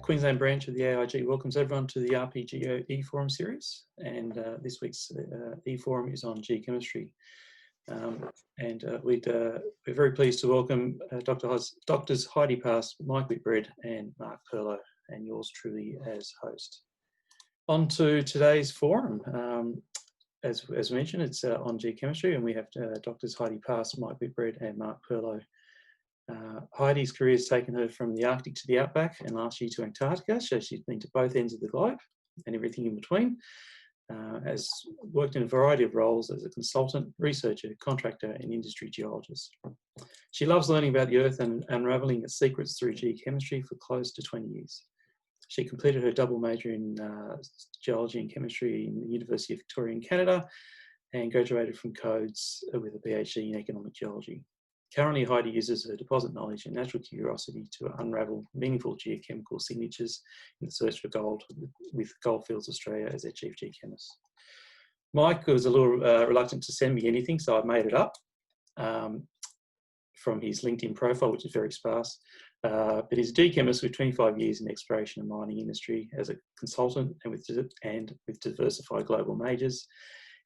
Queensland branch of the AIG welcomes everyone to the RPGeo e-forum series, and this week's e-forum is on geochemistry. We're very pleased to welcome Doctors Heidi Pass, Mike Whitbread and Mark Pirlo, and yours truly as host. On to today's forum. As mentioned, it's on geochemistry, and we have Doctors Heidi Pass, Mike Whitbread and Mark Pirlo. Heidi's career has taken her from the Arctic to the Outback and last year to Antarctica, so she's been to both ends of the globe and everything in between. Has worked in a variety of roles as a consultant, researcher, contractor and industry geologist. She loves learning about the Earth and unravelling its secrets through geochemistry for close to 20 years. She completed her double major in geology and chemistry in the University of Victoria in Canada and graduated from Codes with a PhD in economic geology. Currently, Heidi uses her deposit knowledge and natural curiosity to unravel meaningful geochemical signatures in the search for gold with Goldfields Australia as their chief geochemist. Mike was a little reluctant to send me anything, so I've made it up from his LinkedIn profile, which is very sparse. But he's a geochemist with 25 years in exploration and mining industry as a consultant and with diversified global majors.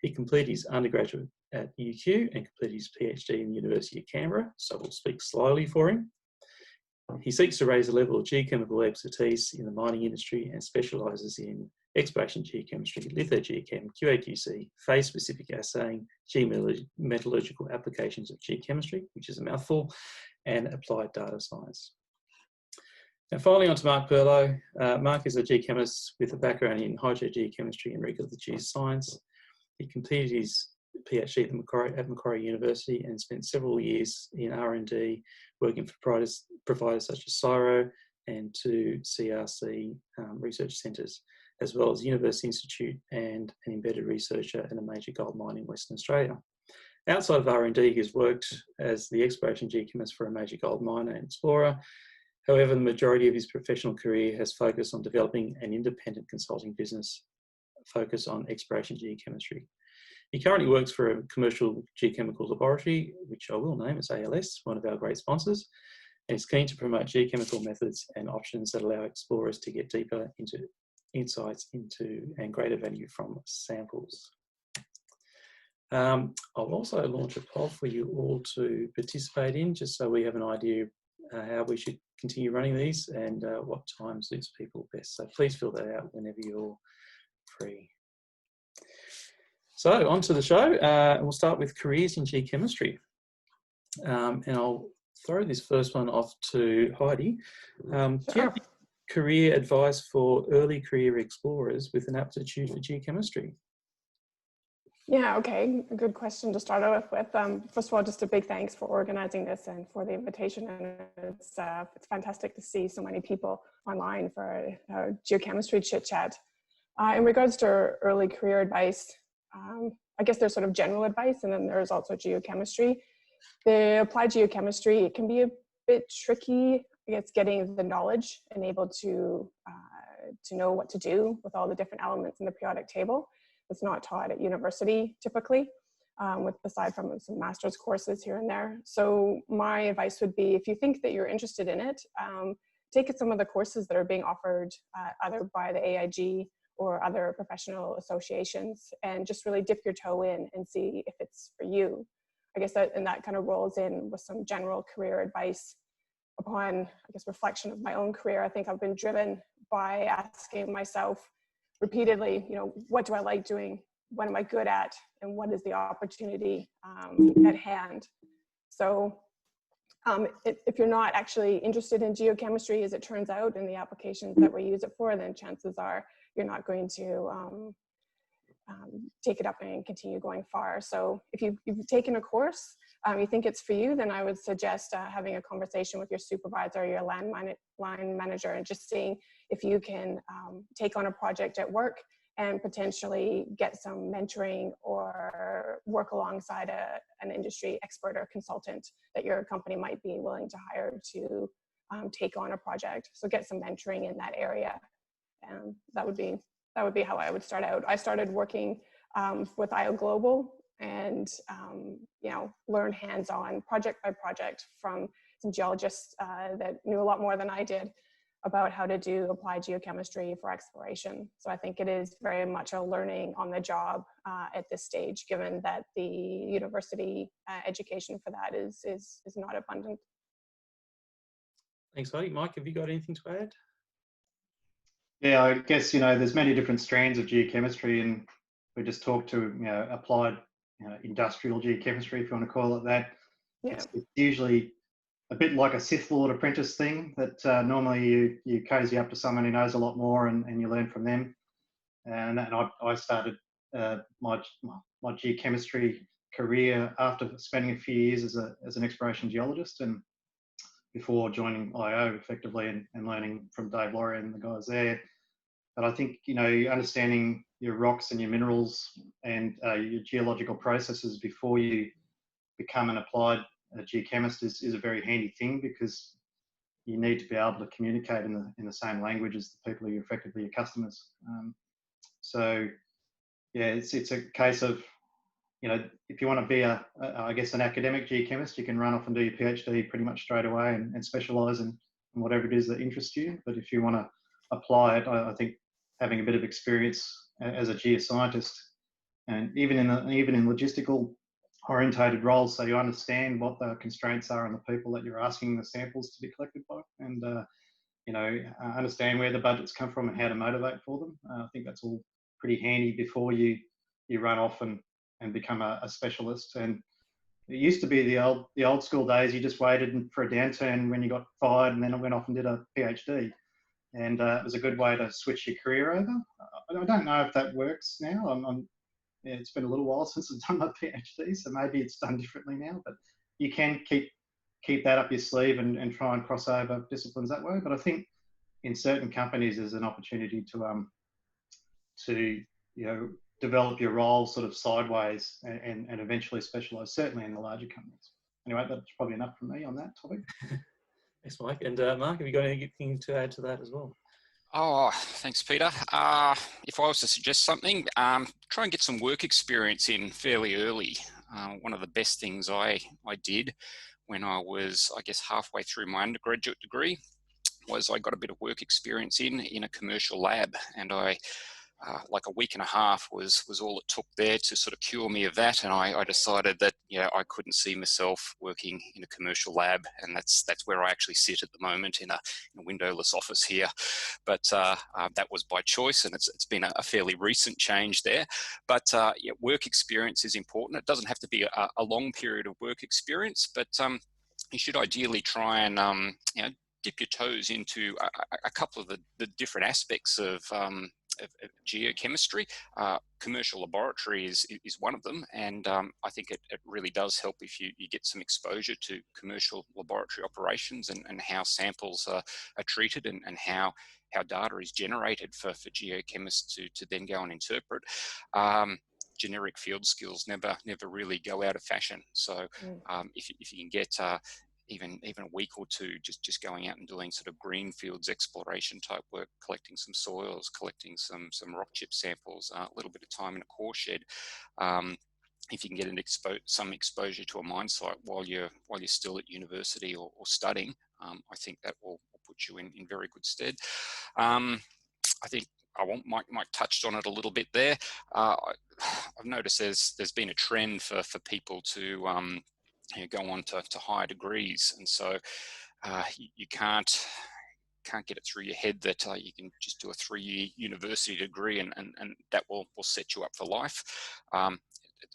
He completed his undergraduate at UQ and completed his PhD in the University of Canberra, so we'll speak slowly for him. He seeks to raise the level of geochemical expertise in the mining industry and specialises in exploration geochemistry, lithogeochem, QA/QC, phase-specific assaying, geometallurgical applications of geochemistry, which is a mouthful, and applied data science. And finally, on to Mark Pirlo. Mark is a geochemist with a background in hydrogeochemistry and regulatory geoscience. He completed his PhD at Macquarie University and spent several years in R&D working for providers such as CSIRO and two CRC research centres, as well as University Institute and an embedded researcher at a major gold mine in Western Australia. Outside of R&D, he has worked as the exploration geochemist for a major gold miner and explorer. However, the majority of his professional career has focused on developing an independent consulting business focused on exploration geochemistry. He currently works for a commercial geochemical laboratory, which I will name as ALS, one of our great sponsors, and is keen to promote geochemical methods and options that allow explorers to get deeper into insights into and greater value from samples. I'll also launch a poll for you all to participate in, just so we have an idea how we should continue running these and what time suits people best. So please fill that out whenever you're free. So on to the show. We'll start with careers in geochemistry. And I'll throw this first one off to Heidi. Do you have career advice for early career explorers with an aptitude for geochemistry? Yeah, okay. A good question to start off with. First of all, just a big thanks for organizing this and for the invitation. And it's fantastic to see so many people online for geochemistry chit chat. In regards to early career advice, I guess there's sort of general advice, and then there's also geochemistry. The applied geochemistry, it can be a bit tricky, I guess, getting the knowledge and able to know what to do with all the different elements in the periodic table. It's not taught at university typically, aside from some master's courses here and there. So my advice would be, if you think that you're interested in it, take some of the courses that are being offered either by the AIG or other professional associations, and just really dip your toe in and see if it's for you. I guess that kind of rolls in with some general career advice. Upon, I guess, reflection of my own career, I think I've been driven by asking myself repeatedly, what do I like doing? What am I good at? And what is the opportunity at hand? So if you're not actually interested in geochemistry, as it turns out, in the applications that we use it for, then chances are you're not going to take it up and continue going far. So if you've taken a course, you think it's for you, then I would suggest having a conversation with your supervisor or your line manager and just seeing if you can take on a project at work and potentially get some mentoring or work alongside an industry expert or consultant that your company might be willing to hire to take on a project. So get some mentoring in that area. And that would be how I would start out. I started working with IO Global and learn hands-on project by project from some geologists that knew a lot more than I did about how to do applied geochemistry for exploration. So I think it is very much a learning on the job at this stage, given that the university education for that is not abundant. Thanks, Heidi. Mike, have you got anything to add? Yeah, I guess, there's many different strands of geochemistry, and we just talked to, applied, industrial geochemistry, if you want to call it that. Yeah. It's usually a bit like a Sith Lord apprentice thing that normally you cozy up to someone who knows a lot more and you learn from them. And I started my geochemistry career after spending a few years as an exploration geologist, and before joining IO effectively and learning from Dave Laurie and the guys there. But I think, understanding your rocks and your minerals and your geological processes before you become an applied geochemist is a very handy thing, because you need to be able to communicate in the same language as the people who are effectively your customers. So yeah, it's a case of, if you want to be I guess an academic geochemist, you can run off and do your PhD pretty much straight away and specialise in whatever it is that interests you. But if you want to apply it, I think having a bit of experience as a geoscientist, and even in logistical orientated roles, so you understand what the constraints are on the people that you're asking the samples to be collected by, and understand where the budgets come from and how to motivate for them. I think that's all pretty handy before you run off and become a specialist. And it used to be the old school days. You just waited for a downturn when you got fired, and then went off and did a PhD. And it was a good way to switch your career over. I don't know if that works now. Yeah, it's been a little while since I've done my PhD, so maybe it's done differently now. But you can keep that up your sleeve and try and cross over disciplines that way. But I think in certain companies there's an opportunity to develop your role sort of sideways and eventually specialise, certainly in the larger companies. Anyway, that's probably enough from me on that topic. Thanks, Mike. And Mark, have you got anything to add to that as well? Oh, thanks, Peter. If I was to suggest something, try and get some work experience in fairly early. One of the best things I did when I was, I guess, halfway through my undergraduate degree was I got a bit of work experience in a commercial lab, and like a week and a half was all it took there to sort of cure me of that. And I decided that, I couldn't see myself working in a commercial lab, and that's where I actually sit at the moment, in a windowless office here. But that was by choice, and it's been a fairly recent change there. But work experience is important. It doesn't have to be a long period of work experience, but you should ideally try and dip your toes into a couple of the different aspects of geochemistry. Commercial laboratory is one of them, and I think it really does help if you get some exposure to commercial laboratory operations and how samples are treated and how data is generated for geochemists to then go and interpret. Generic field skills never really go out of fashion. So if you can get even a week or two just going out and doing sort of green fields exploration type work, collecting some soils, collecting some rock chip samples, a little bit of time in a core shed. If you can get some exposure to a mine site while you're still at university or studying, I think that will put you in very good stead. I think Mike touched on it a little bit there. I've noticed there's been a trend for people to go on to higher degrees, and so you can't get it through your head that you can just do a 3-year university degree and that will set you up for life.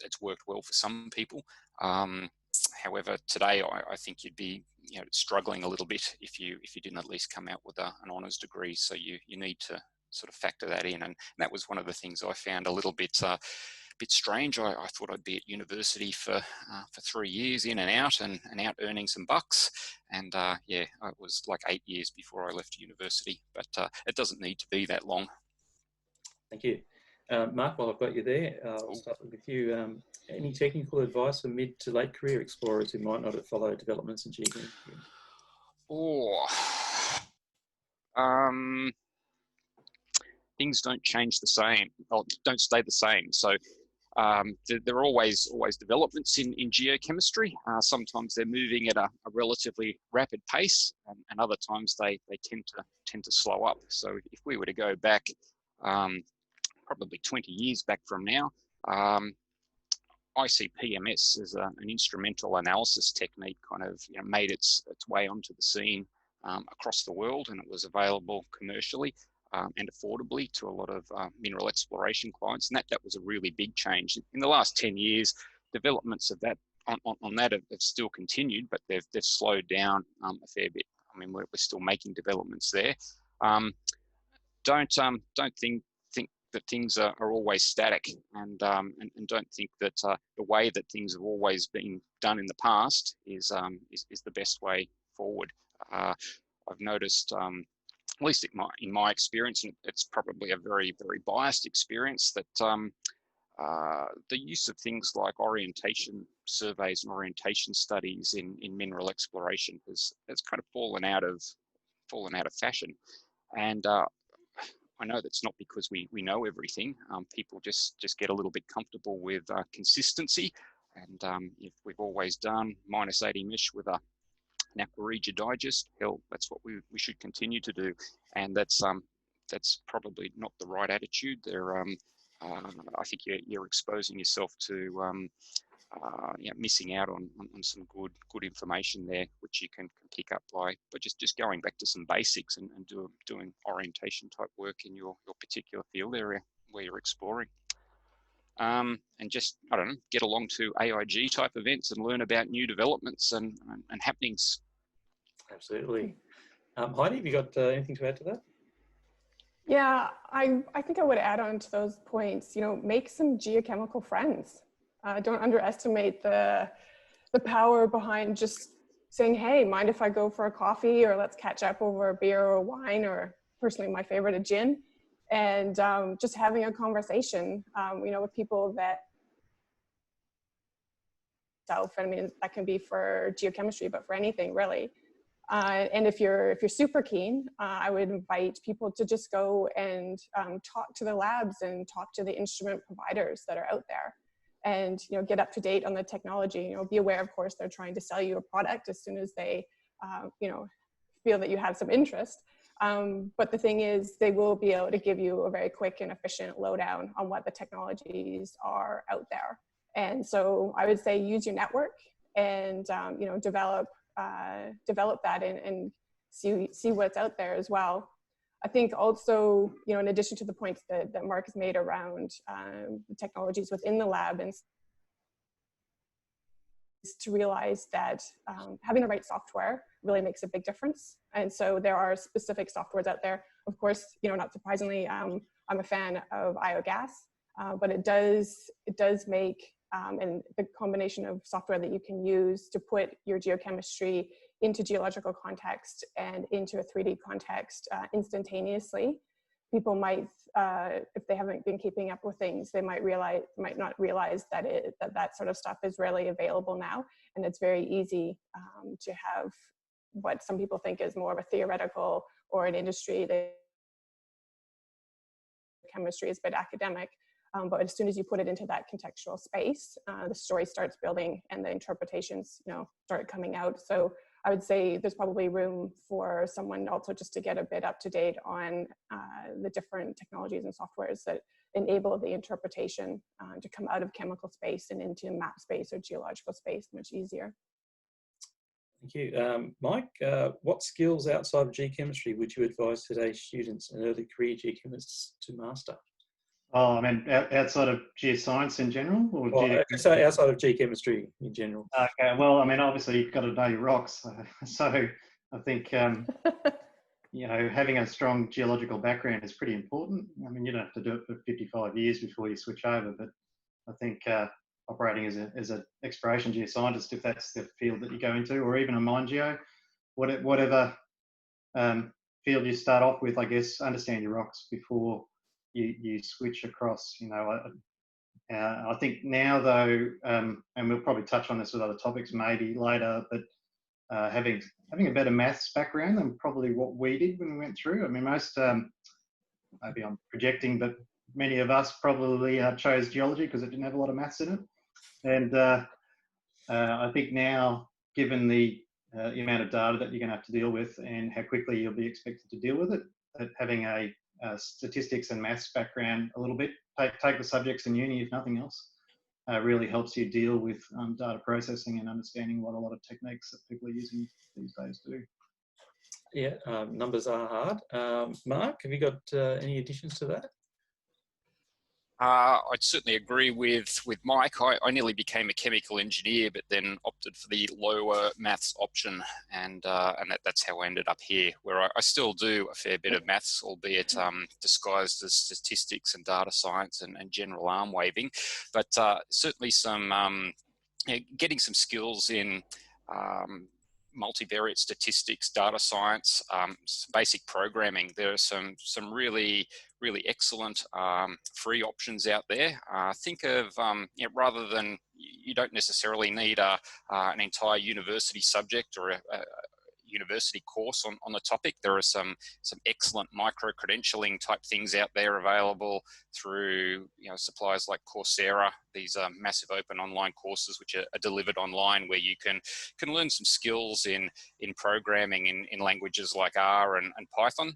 It's worked well for some people. However, today I think you'd be struggling a little bit if you didn't at least come out with an honours degree. So you need to sort of factor that in, and that was one of the things I found a little bit strange. I thought I'd be at university for 3 years in and out earning some bucks, and it was like 8 years before I left university, but it doesn't need to be that long. Thank you. Mark, while I've got you there, I'll start with you. Any technical advice for mid to late career explorers who might not have followed developments in geochemistry? Things don't change the same, or don't stay the same. So there are always developments in geochemistry. Sometimes they're moving at a relatively rapid pace, and other times they tend to slow up. So if we were to go back probably 20 years back from now, ICPMS is an instrumental analysis technique kind of made its way onto the scene across the world, and it was available commercially and affordably to a lot of mineral exploration clients, and that was a really big change. In the last 10 years, developments of that on that have still continued, but they've slowed down a fair bit. I mean, we're still making developments there. Don't think that things are always static, and don't think that the way that things have always been done in the past is the best way forward. I've noticed, at least in my experience, and it's probably a very, very biased experience, that the use of things like orientation surveys and orientation studies in mineral exploration has kind of fallen out of fashion. And I know that's not because we know everything. People just get a little bit comfortable with consistency, and if we've always done -80 mesh with an Aquarija digest, hell, that's what we should continue to do. And that's probably not the right attitude. I think you're exposing yourself to missing out on some good information there, which you can pick up by just going back to some basics and doing orientation type work in your particular field area where you're exploring. And just, I don't know, get along to AIG type events and learn about new developments and happenings. Absolutely. Heidi, have you got anything to add to that? Yeah, I think I would add on to those points, make some geochemical friends. Don't underestimate the power behind just saying, hey, mind if I go for a coffee, or let's catch up over a beer or a wine, or personally my favorite, a gin, and just having a conversation, with people that I mean, that can be for geochemistry, but for anything really. And if you're super keen, I would invite people to just go and talk to the labs and talk to the instrument providers that are out there, and get up to date on the technology. Be aware, of course, they're trying to sell you a product as soon as they feel that you have some interest. But the thing is, they will be able to give you a very quick and efficient lowdown on what the technologies are out there. And so I would say use your network and develop that and see what's out there as well. I think also, in addition to the points that Mark has made around the technologies within the lab, and to realize that having the right software really makes a big difference. And so there are specific softwares out there. Of course, not surprisingly, I'm a fan of IOGAS, but it does make and the combination of software that you can use to put your geochemistry into geological context and into a 3D context instantaneously. People might, if they haven't been keeping up with things, they might not realize that that sort of stuff is readily available now, and it's very easy to have what some people think is more of a theoretical or an industry. The chemistry is a bit academic. But as soon as you put it into that contextual space, the story starts building and the interpretations, start coming out. So I would say there's probably room for someone also just to get a bit up to date on the different technologies and softwares that enable the interpretation to come out of chemical space and into map space or geological space much easier. Thank you. Mike, what skills outside of geochemistry would you advise today's students and early career geochemists to master? Oh, I mean, outside of geoscience in general? Or so outside of geochemistry in general. Okay, well, I mean, obviously you've got to know your rocks. So I think, having a strong geological background is pretty important. I mean, you don't have to do it for 55 years before you switch over, but I think operating as an exploration geoscientist, if that's the field that you go into, or even a mine geo, whatever field you start off with, I guess, understand your rocks before you switch across. I think now though, and we'll probably touch on this with other topics maybe later, but having a better maths background than probably what we did when we went through. I mean, most, maybe I'm projecting, but many of us probably chose geology because it didn't have a lot of maths in it. And I think now, given the amount of data that you're going to have to deal with and how quickly you'll be expected to deal with it, that having a statistics and maths background a little bit, take the subjects in uni if nothing else, really helps you deal with data processing and understanding what a lot of techniques that people are using these days do. Yeah, numbers are hard. Mark, have you got any additions to that? I'd certainly agree with Mike. I nearly became a chemical engineer, but then opted for the lower maths option, and that's how I ended up here, where I still do a fair bit of maths, albeit disguised as statistics and data science and general arm waving. But certainly some getting some skills in multivariate statistics, data science, some basic programming. There are some really excellent free options out there. Think of, rather than, you don't necessarily need an entire university subject or a university course on the topic. There are some excellent micro-credentialing type things out there available through suppliers like Coursera. These are massive open online courses which are delivered online, where you can learn some skills in programming in languages like R and Python.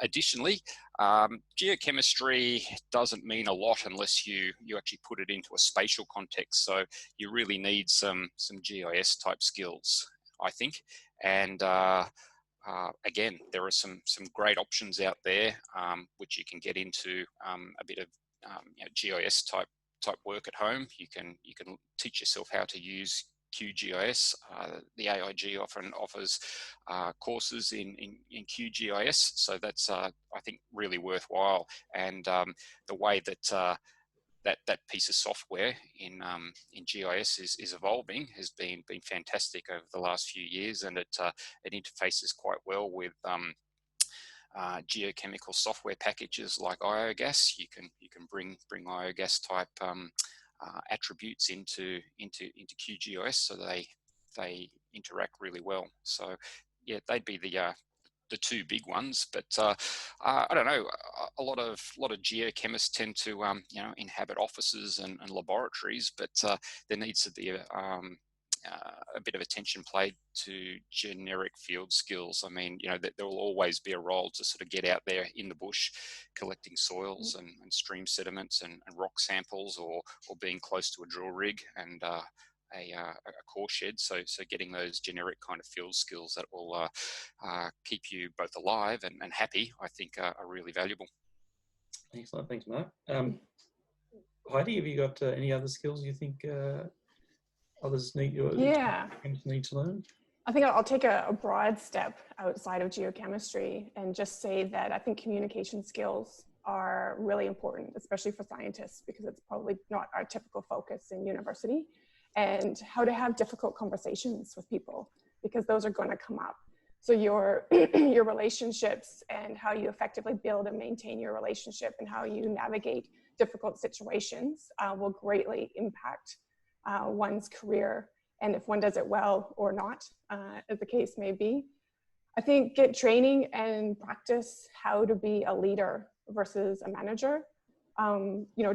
Additionally, geochemistry doesn't mean a lot unless you actually put it into a spatial context. So you really need some GIS type skills, I think. And again, there are some great options out there which you can get into a bit of GIS type work at home. You can teach yourself how to use QGIS. The AIG often offers courses in QGIS, so that's I think really worthwhile. And the way that that piece of software in GIS is evolving has been fantastic over the last few years, and it interfaces quite well with geochemical software packages like IOGAS. You can bring IOGAS type attributes into QGIS, so they interact really well. So yeah, they'd be the two big ones. But I don't know, a lot of geochemists tend to inhabit offices and laboratories, but there needs to be a bit of attention played to generic field skills. I mean, there will always be a role to sort of get out there in the bush, collecting soils and stream sediments and rock samples, or being close to a drill rig and a core shed. So getting those generic kind of field skills that will keep you both alive and happy, I think are really valuable. Excellent, thanks, Mark. Heidi, have you got any other skills you think others need to learn? I think I'll take a broad step outside of geochemistry and just say that I think communication skills are really important, especially for scientists, because it's probably not our typical focus in university, and how to have difficult conversations with people, because those are going to come up. So your relationships and how you effectively build and maintain your relationship and how you navigate difficult situations will greatly impact one's career, and if one does it well or not, as the case may be. I think get training and practice how to be a leader versus a manager.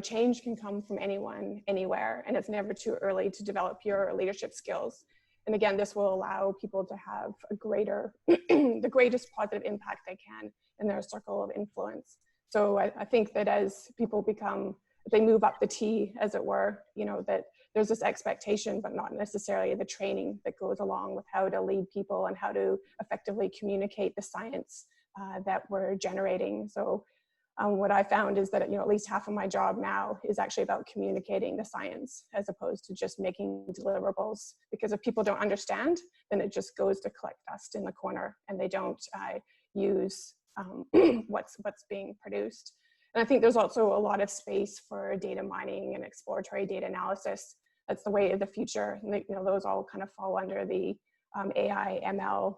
Change can come from anyone, anywhere, and it's never too early to develop your leadership skills. And again, this will allow people to have a greater, the greatest positive impact they can in their circle of influence. So I think that as people they move up the T, as it were, that there's this expectation, but not necessarily the training that goes along with how to lead people and how to effectively communicate the science that we're generating. So what I found is that, at least half of my job now is actually about communicating the science as opposed to just making deliverables. Because if people don't understand, then it just goes to collect dust in the corner, and they don't use what's being produced. And I think there's also a lot of space for data mining and exploratory data analysis. That's the way of the future. And those all kind of fall under the AI ML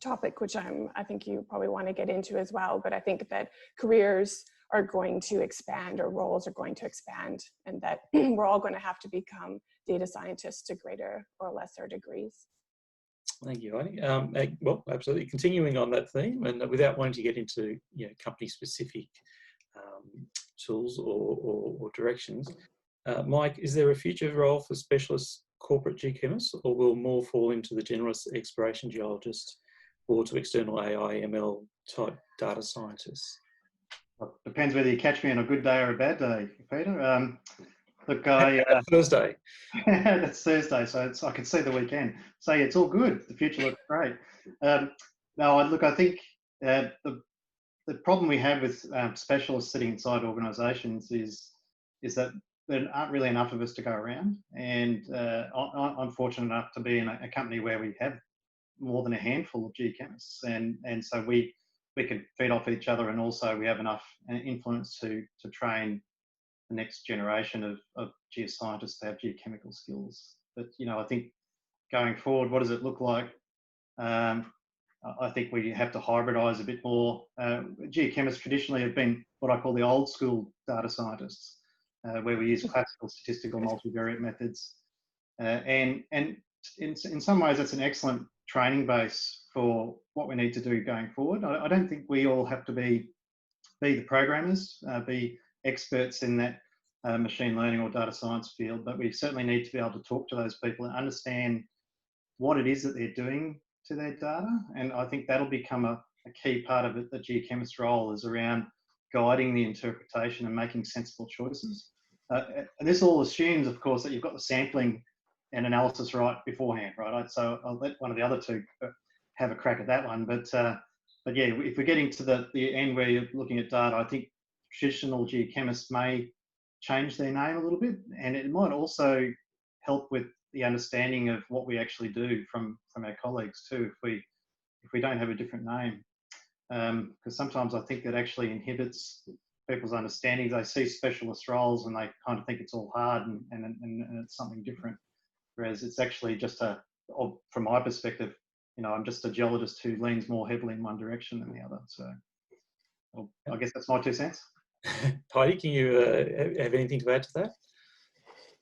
topic, which I think you probably want to get into as well. But I think that careers are going to expand, or roles are going to expand, and that we're all going to have to become data scientists to greater or lesser degrees. Thank you, Heidi. Well, absolutely. Continuing on that theme, and without wanting to get into company-specific tools or directions. Mike, is there a future role for specialist corporate geochemists, or will more fall into the generalist exploration geologist or to external AI, ML type data scientists? Well, depends whether you catch me on a good day or a bad day, Peter. Look, Thursday. That's Thursday, so I can see the weekend. So yeah, it's all good. The future looks great. No, look, I think the problem we have with specialists sitting inside organisations is that there aren't really enough of us to go around. And I'm fortunate enough to be in a company where we have more than a handful of geochemists, and so we can feed off each other, and also we have enough influence to train the next generation of geoscientists to have geochemical skills. But I think going forward, what does it look like? I think we have to hybridise a bit more. Geochemists traditionally have been what I call the old school data scientists, where we use classical statistical multivariate methods, and in some ways that's an excellent training base for what we need to do going forward. I don't think we all have to be the programmers, be experts in that machine learning or data science field, but we certainly need to be able to talk to those people and understand what it is that they're doing to their data. And I think that'll become a key part of it. The geochemist's role is around guiding the interpretation and making sensible choices. And this all assumes, of course, that you've got the sampling and analysis right beforehand, right? So I'll let one of the other two have a crack at that one. But yeah, if we're getting to the end where you're looking at data, I think traditional geochemists may change their name a little bit, and it might also help with the understanding of what we actually do from our colleagues too, if we don't have a different name, because sometimes I think that actually inhibits people's understanding. They see specialist roles and they kind of think it's all hard and it's something different, whereas it's actually just from my perspective, I'm just a geologist who leans more heavily in one direction than the other. So I guess that's my 2 cents. Heidi, can you have anything to add to that?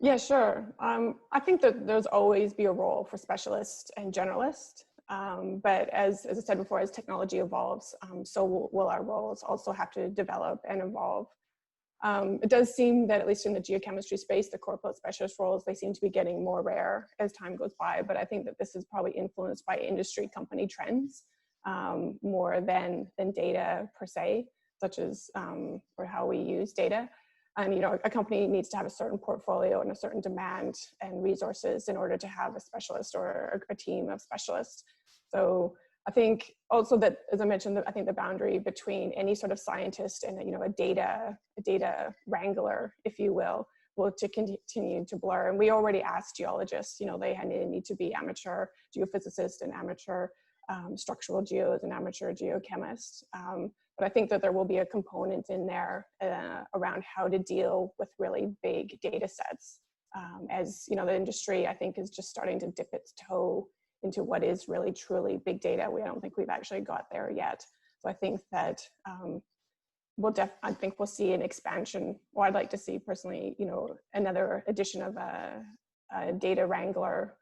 Yeah, sure. I think that there's always be a role for specialist and generalist. But as I said before, as technology evolves, so will our roles also have to develop and evolve. It does seem that, at least in the geochemistry space, the corporate specialist roles, they seem to be getting more rare as time goes by. But I think that this is probably influenced by industry company trends more than data per se, such as or how we use data. And a company needs to have a certain portfolio and a certain demand and resources in order to have a specialist or a team of specialists. So I think also that, as I mentioned, I think the boundary between any sort of scientist and a data wrangler, if you will to continue to blur. And we already asked geologists, they need to be amateur geophysicists and amateur structural geos and amateur geochemists. But I think that there will be a component in there around how to deal with really big data sets. As the industry, I think, is just starting to dip its toe into what is really truly big data. I don't think we've actually got there yet. So I think that I think we'll see an expansion. Or I'd like to see personally, another edition of a data wrangler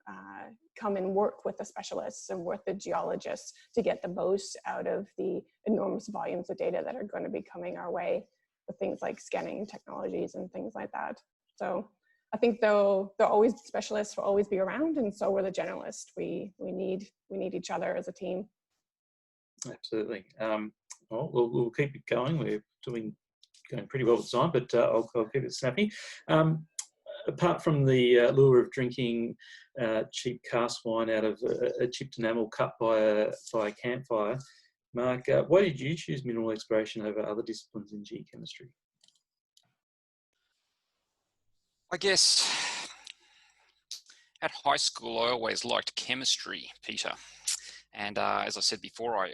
come and work with the specialists and with the geologists to get the most out of the enormous volumes of data that are going to be coming our way with things like scanning technologies and things like that. So I think though always specialists will always be around, and so will the generalists. We need each other as a team. Absolutely. Well, we'll keep it going. We're going pretty well with time, but I'll keep it snappy. Apart from the lure of drinking cheap cast wine out of a chipped enamel cut by a campfire, Mark, why did you choose mineral exploration over other disciplines in geochemistry? I guess at high school, I always liked chemistry, Peter. And as I said before, I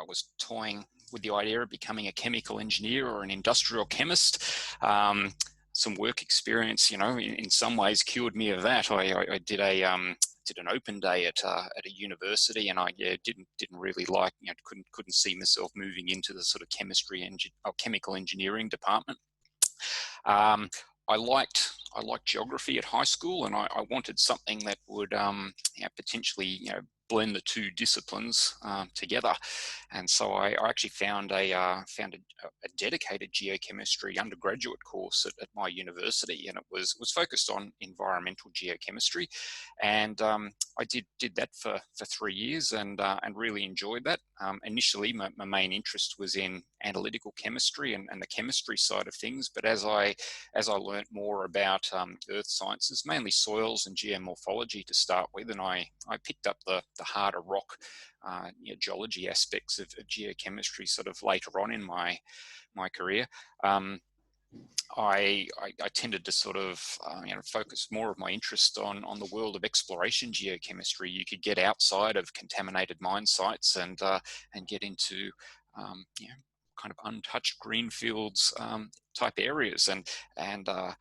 was toying with the idea of becoming a chemical engineer or an industrial chemist. Some work experience, in some ways cured me of that. I did an open day at a university, and I didn't really like, couldn't see myself moving into the sort of chemical engineering department. I liked geography at high school, and I wanted something that would potentially blend the two disciplines together. And so I actually found a dedicated geochemistry undergraduate course at my university, and it was focused on environmental geochemistry. And I did that for 3 years and really enjoyed that. Initially, my main interest was in analytical chemistry and the chemistry side of things. But as I learnt more about earth sciences, mainly soils and geomorphology to start with, and I picked up the harder rock geology aspects of geochemistry sort of later on in my career. I tended to sort of focus more of my interest on the world of exploration geochemistry. You could get outside of contaminated mine sites and get into kind of untouched greenfields type areas, and I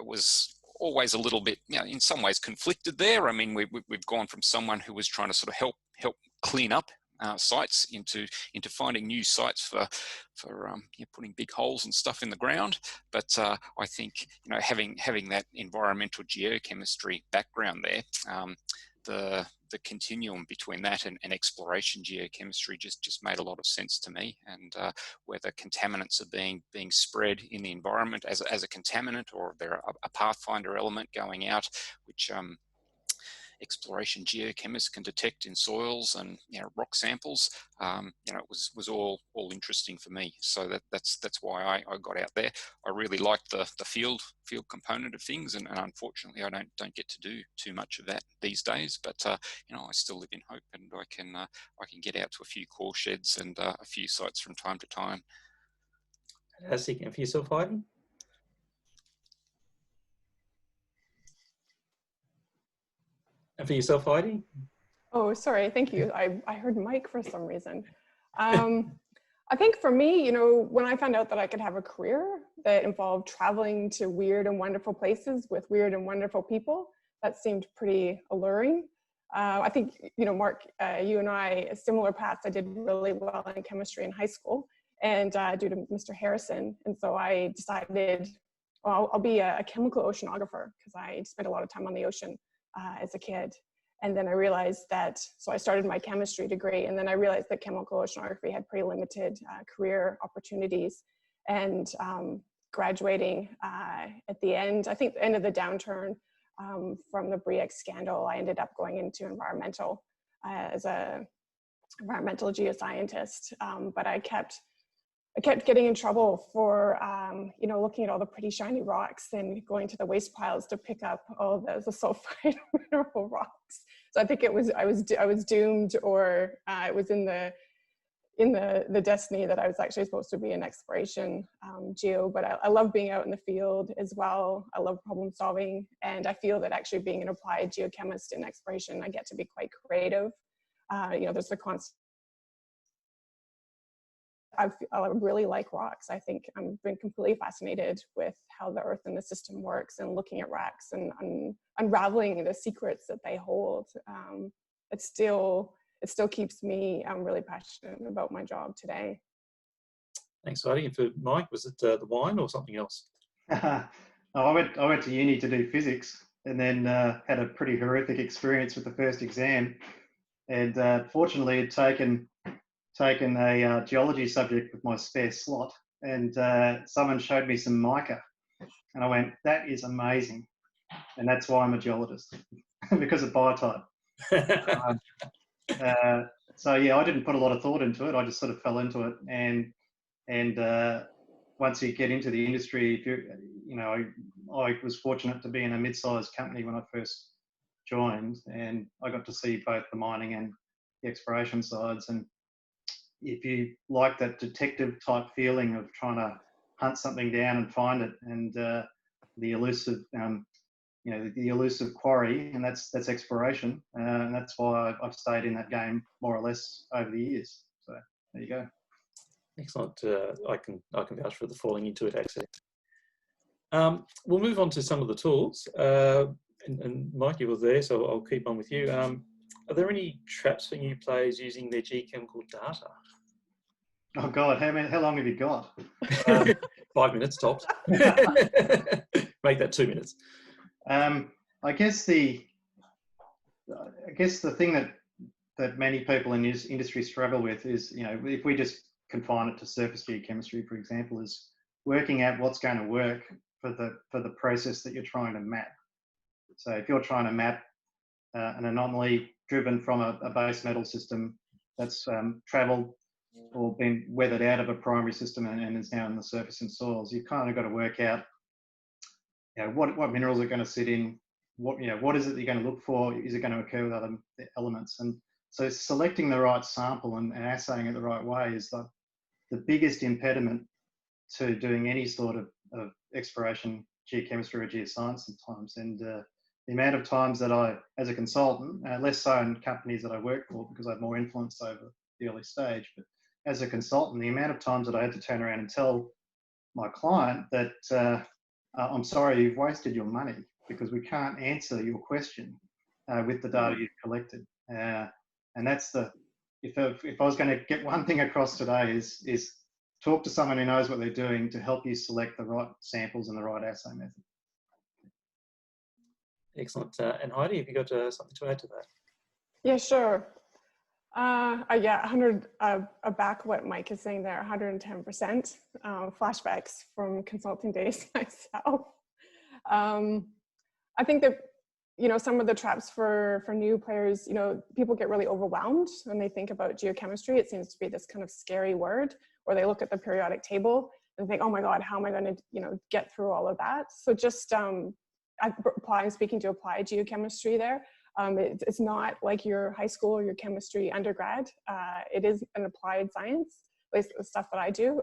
was always a little bit, in some ways conflicted there. I mean, we've gone from someone who was trying to sort of help clean up sites into finding new sites for putting big holes and stuff in the ground. But I think having that environmental geochemistry background there, the continuum between that and exploration geochemistry just made a lot of sense to me. And whether contaminants are being spread in the environment as a contaminant, or they're a pathfinder element going out, which exploration geochemists can detect in soils and rock samples, it was all interesting for me. So that's why I got out there. I really liked the field component of things, and unfortunately I don't get to do too much of that these days. But I still live in hope, and I can get out to a few core sheds and a few sites from time to time. Fantastic. And for yourself, Heidi? And for yourself, Heidi? Oh, sorry. Thank you. I heard Mike for some reason. I think for me, when I found out that I could have a career that involved traveling to weird and wonderful places with weird and wonderful people, that seemed pretty alluring. I think, Mark, you and I, similar paths. I did really well in chemistry in high school, and due to Mr. Harrison. And so I decided, well, I'll be a chemical oceanographer, because I spent a lot of time on the ocean as a kid. And then I realized that, so I started my chemistry degree, and then I realized that chemical oceanography had pretty limited career opportunities. And graduating at the end, I think the end of the downturn from the BRIEX scandal, I ended up going into environmental as a environmental geoscientist. But I kept getting in trouble for, looking at all the pretty shiny rocks and going to the waste piles to pick up all the sulfide mineral rocks. So I think I was doomed, or it was in the destiny that I was actually supposed to be an exploration geo. But I love being out in the field as well. I love problem solving, and I feel that actually being an applied geochemist in exploration, I get to be quite creative. There's the constant. I really like rocks. I think I've been completely fascinated with how the earth and the system works, and looking at rocks and unraveling the secrets that they hold. It still keeps me really passionate about my job today. Thanks, Heidi. And for Mike, was it the wine or something else? I went to uni to do physics, and then had a pretty horrific experience with the first exam. And fortunately, had taken a geology subject with my spare slot, and someone showed me some mica, and I went, that is amazing, and that's why I'm a geologist, because of biotype. So yeah, I didn't put a lot of thought into it. I just sort of fell into it, and once you get into the industry, I was fortunate to be in a mid-sized company when I first joined, and I got to see both the mining and the exploration sides. And if you like that detective type feeling of trying to hunt something down and find it, and the elusive, the elusive quarry, and that's exploration, and that's why I've stayed in that game more or less over the years. So there you go. Excellent. I can vouch for the falling into it accent. We'll move on to some of the tools. And Mike, you were there, so I'll keep on with you. Are there any traps for new players using their geochemical data? Oh God, how long have you got? 5 minutes tops. Make that 2 minutes. I guess the I guess the thing that many people in this industry struggle with is, you know, if we just confine it to surface geochemistry, for example, is working out what's going to work for the process that you're trying to map. So if you're trying to map an anomaly driven from a base metal system that's travelled or been weathered out of a primary system and is now in the surface in soils, you've kind of got to work out, you know, what minerals are going to sit in, what is it that you're going to look for, is it going to occur with other elements, and so selecting the right sample and assaying it the right way is the biggest impediment to doing any sort of exploration, geochemistry or geoscience sometimes. And the amount of times that I, as a consultant, less so in companies that I work for because I have more influence over the early stage, but as a consultant, the amount of times that I had to turn around and tell my client that I'm sorry, you've wasted your money because we can't answer your question with the data you've collected. And that's if I was going to get one thing across today is talk to someone who knows what they're doing to help you select the right samples and the right assay method. Excellent. And Heidi, have you got something to add to that? Yeah, sure. Yeah, back what Mike is saying there, 110%. Flashbacks from consulting days myself. I think that, you know, some of the traps for new players, you know, people get really overwhelmed when they think about geochemistry. It seems to be this kind of scary word, or they look at the periodic table and think, oh my God, how am I going to, you know, get through all of that? So just I'm speaking to applied geochemistry there. It's not like your high school or your chemistry undergrad. It is an applied science, at least the stuff that I do.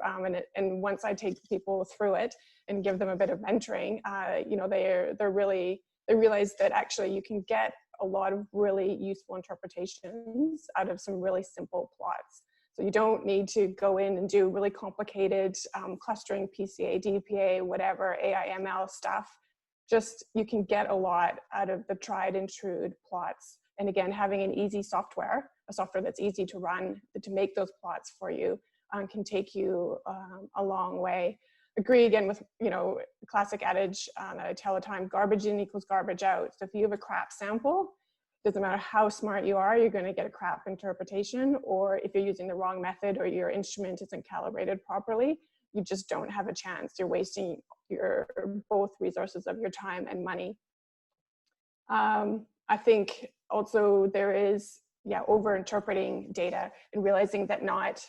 And once I take people through it and give them a bit of mentoring, you know, they realize that actually you can get a lot of really useful interpretations out of some really simple plots. So you don't need to go in and do really complicated clustering, PCA, DPA, whatever, AIML stuff. Just, you can get a lot out of the tried and true plots. And again, having an easy software, a software that's easy to run, to make those plots for you, can take you a long way. Agree again with, you know, classic adage that I tell the time, garbage in equals garbage out. So if you have a crap sample, doesn't matter how smart you are, you're going to get a crap interpretation. Or if you're using the wrong method or your instrument isn't calibrated properly, you just don't have a chance. You're wasting both resources of your time and money. I think also there is, over interpreting data and realizing that not,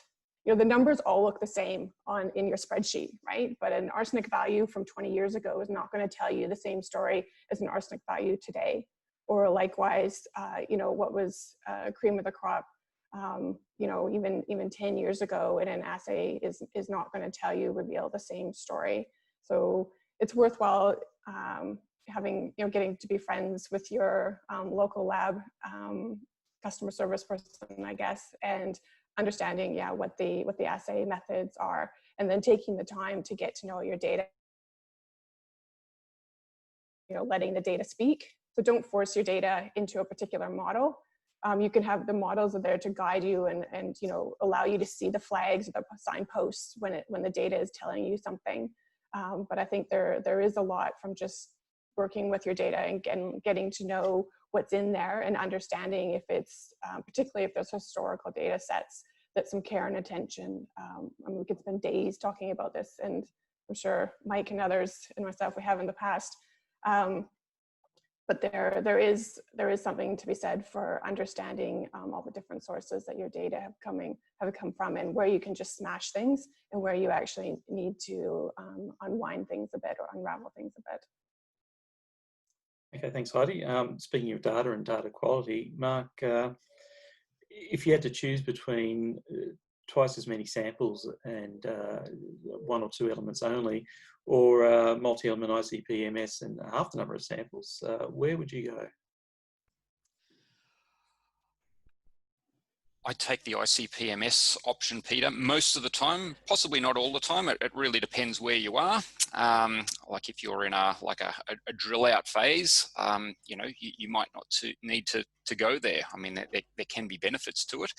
you know, the numbers all look the same in your spreadsheet, right? But an arsenic value from 20 years ago is not going to tell you the same story as an arsenic value today. Or likewise, you know, what was cream of the crop, you know, even 10 years ago in an assay is not going to reveal the same story. So it's worthwhile having, you know, getting to be friends with your local lab customer service person, I guess, and understanding, what the assay methods are, and then taking the time to get to know your data, you know, letting the data speak. So don't force your data into a particular model. You can have the models are there to guide you and you know, allow you to see the flags or the signposts when the data is telling you something. But I think there is a lot from just working with your data and getting to know what's in there and understanding if it's, particularly if there's historical data sets, that some care and attention. I mean, we could spend days talking about this, and I'm sure Mike and others and myself, we have in the past. But there is something to be said for understanding all the different sources that your data have come from, and where you can just smash things and where you actually need to unwind things a bit or unravel things a bit. Okay, thanks, Heidi. Speaking of data and data quality, Mark, if you had to choose between twice as many samples and one or two elements only, or multi-element ICPMS and half the number of samples, where would you go? I take the ICPMS option, Peter, most of the time, possibly not all the time. It really depends where you are. Like if you're in a drill out phase, you know, you might not need to go there. I mean, there can be benefits to it,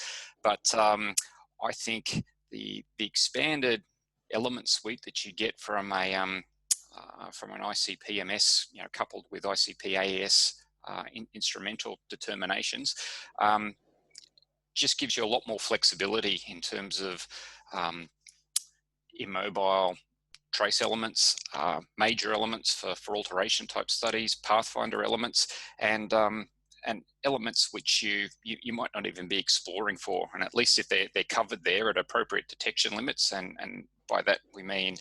but I think the expanded element suite that you get from an ICPMS, you know, coupled with ICPAS, instrumental determinations, just gives you a lot more flexibility in terms of immobile trace elements, major elements for alteration type studies, pathfinder elements, and elements which you might not even be exploring for. And at least if they're covered there at appropriate detection limits, and by that we mean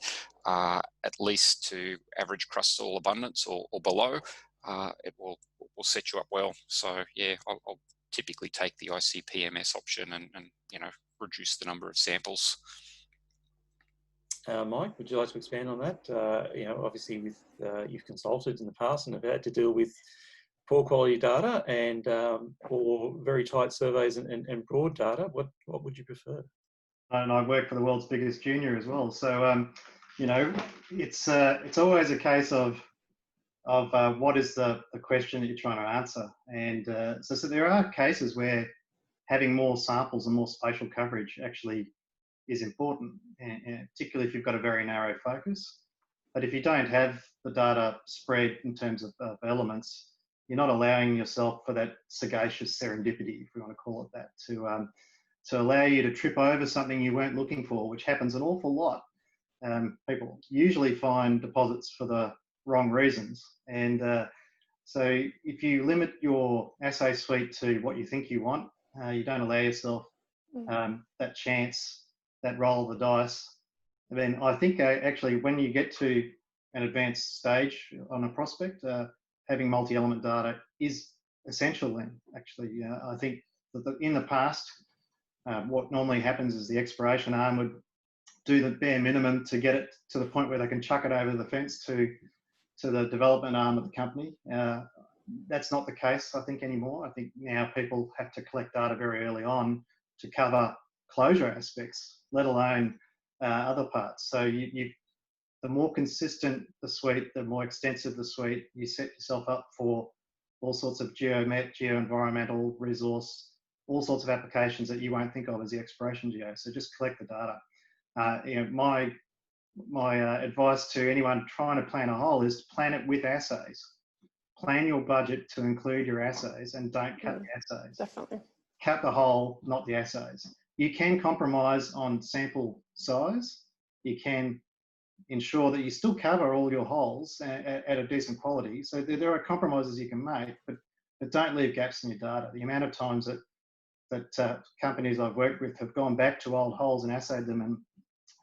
at least to average crustal abundance or below, it will set you up well. So yeah, I'll typically take the ICPMS option and reduce the number of samples. Mike, would you like to expand on that? Obviously you've consulted in the past and have had to deal with poor quality data and or very tight surveys and broad data. What would you prefer? And I work for the world's biggest junior as well. So, it's always a case of what is the question that you're trying to answer. And so there are cases where having more samples and more spatial coverage actually is important, and particularly if you've got a very narrow focus. But if you don't have the data spread in terms of elements, you're not allowing yourself for that sagacious serendipity, if we want to call it that, to allow you to trip over something you weren't looking for, which happens an awful lot. People usually find deposits for the wrong reasons. And so if you limit your assay suite to what you think you want, you don't allow yourself that chance, that roll of the dice. And then I think actually when you get to an advanced stage on a prospect, having multi-element data is essential then, actually. I think that in the past, what normally happens is the exploration arm would do the bare minimum to get it to the point where they can chuck it over the fence to the development arm of the company. That's not the case, I think, anymore. I think now people have to collect data very early on to cover closure aspects, let alone other parts. So the more consistent the suite, the more extensive the suite, you set yourself up for all sorts of geo-environmental resource, all sorts of applications that you won't think of as the exploration geo. So just collect the data. My advice to anyone trying to plan a hole is to plan it with assays. Plan your budget to include your assays and don't cut the assays. Definitely. Cut the hole, not the assays. You can compromise on sample size. You can ensure that you still cover all your holes at a decent quality. So there are compromises you can make, but don't leave gaps in your data. The amount of times that companies I've worked with have gone back to old holes and assayed them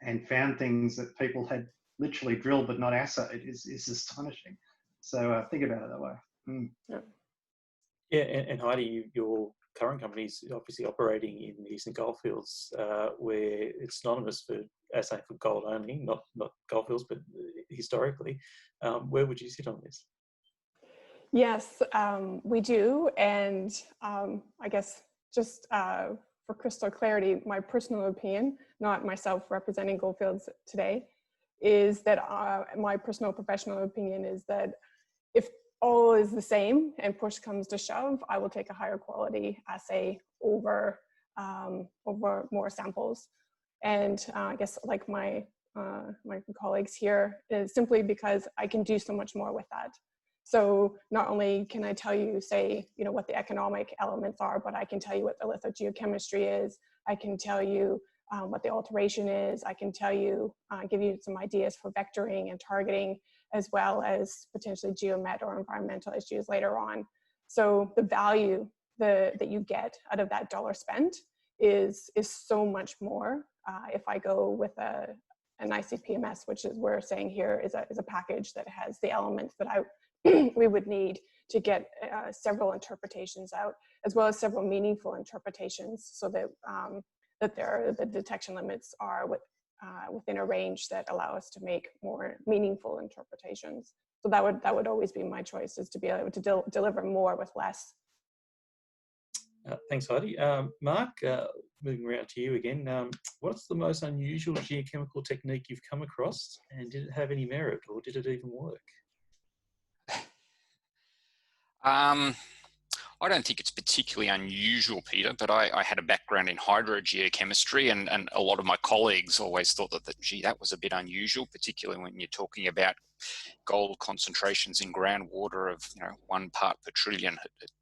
and found things that people had literally drilled but not assayed is astonishing. So think about it that way. Yeah, and Heidi, your current company is obviously operating in the Eastern Goldfields, where it's synonymous for assaying for gold only, not goldfields, but historically. Where would you sit on this? Yes, we do. And I guess just for crystal clarity, my personal opinion, not myself representing Goldfields today, is that my personal professional opinion is that if all is the same and push comes to shove, I will take a higher quality assay over more samples. And I guess like my colleagues here, is simply because I can do so much more with that. So not only can I tell you, say, what the economic elements are, but I can tell you what the lithogeochemistry is. I can tell you what the alteration is. I can tell you, give you some ideas for vectoring and targeting, as well as potentially geomet or environmental issues later on. So the value that you get out of that dollar spent is so much more if I go with an ICPMS, which is we're saying here is a package that has the elements that we would need to get several interpretations out, as well as several meaningful interpretations, so that the detection limits are within a range that allow us to make more meaningful interpretations. So that would always be my choice, is to be able to deliver more with less. Thanks, Heidi. Mark, moving around to you again. What's the most unusual geochemical technique you've come across, and did it have any merit, or did it even work? I don't think it's particularly unusual, Peter, but I had a background in hydrogeochemistry, and a lot of my colleagues always thought that, gee, that was a bit unusual, particularly when you're talking about gold concentrations in groundwater of 1 part per trillion.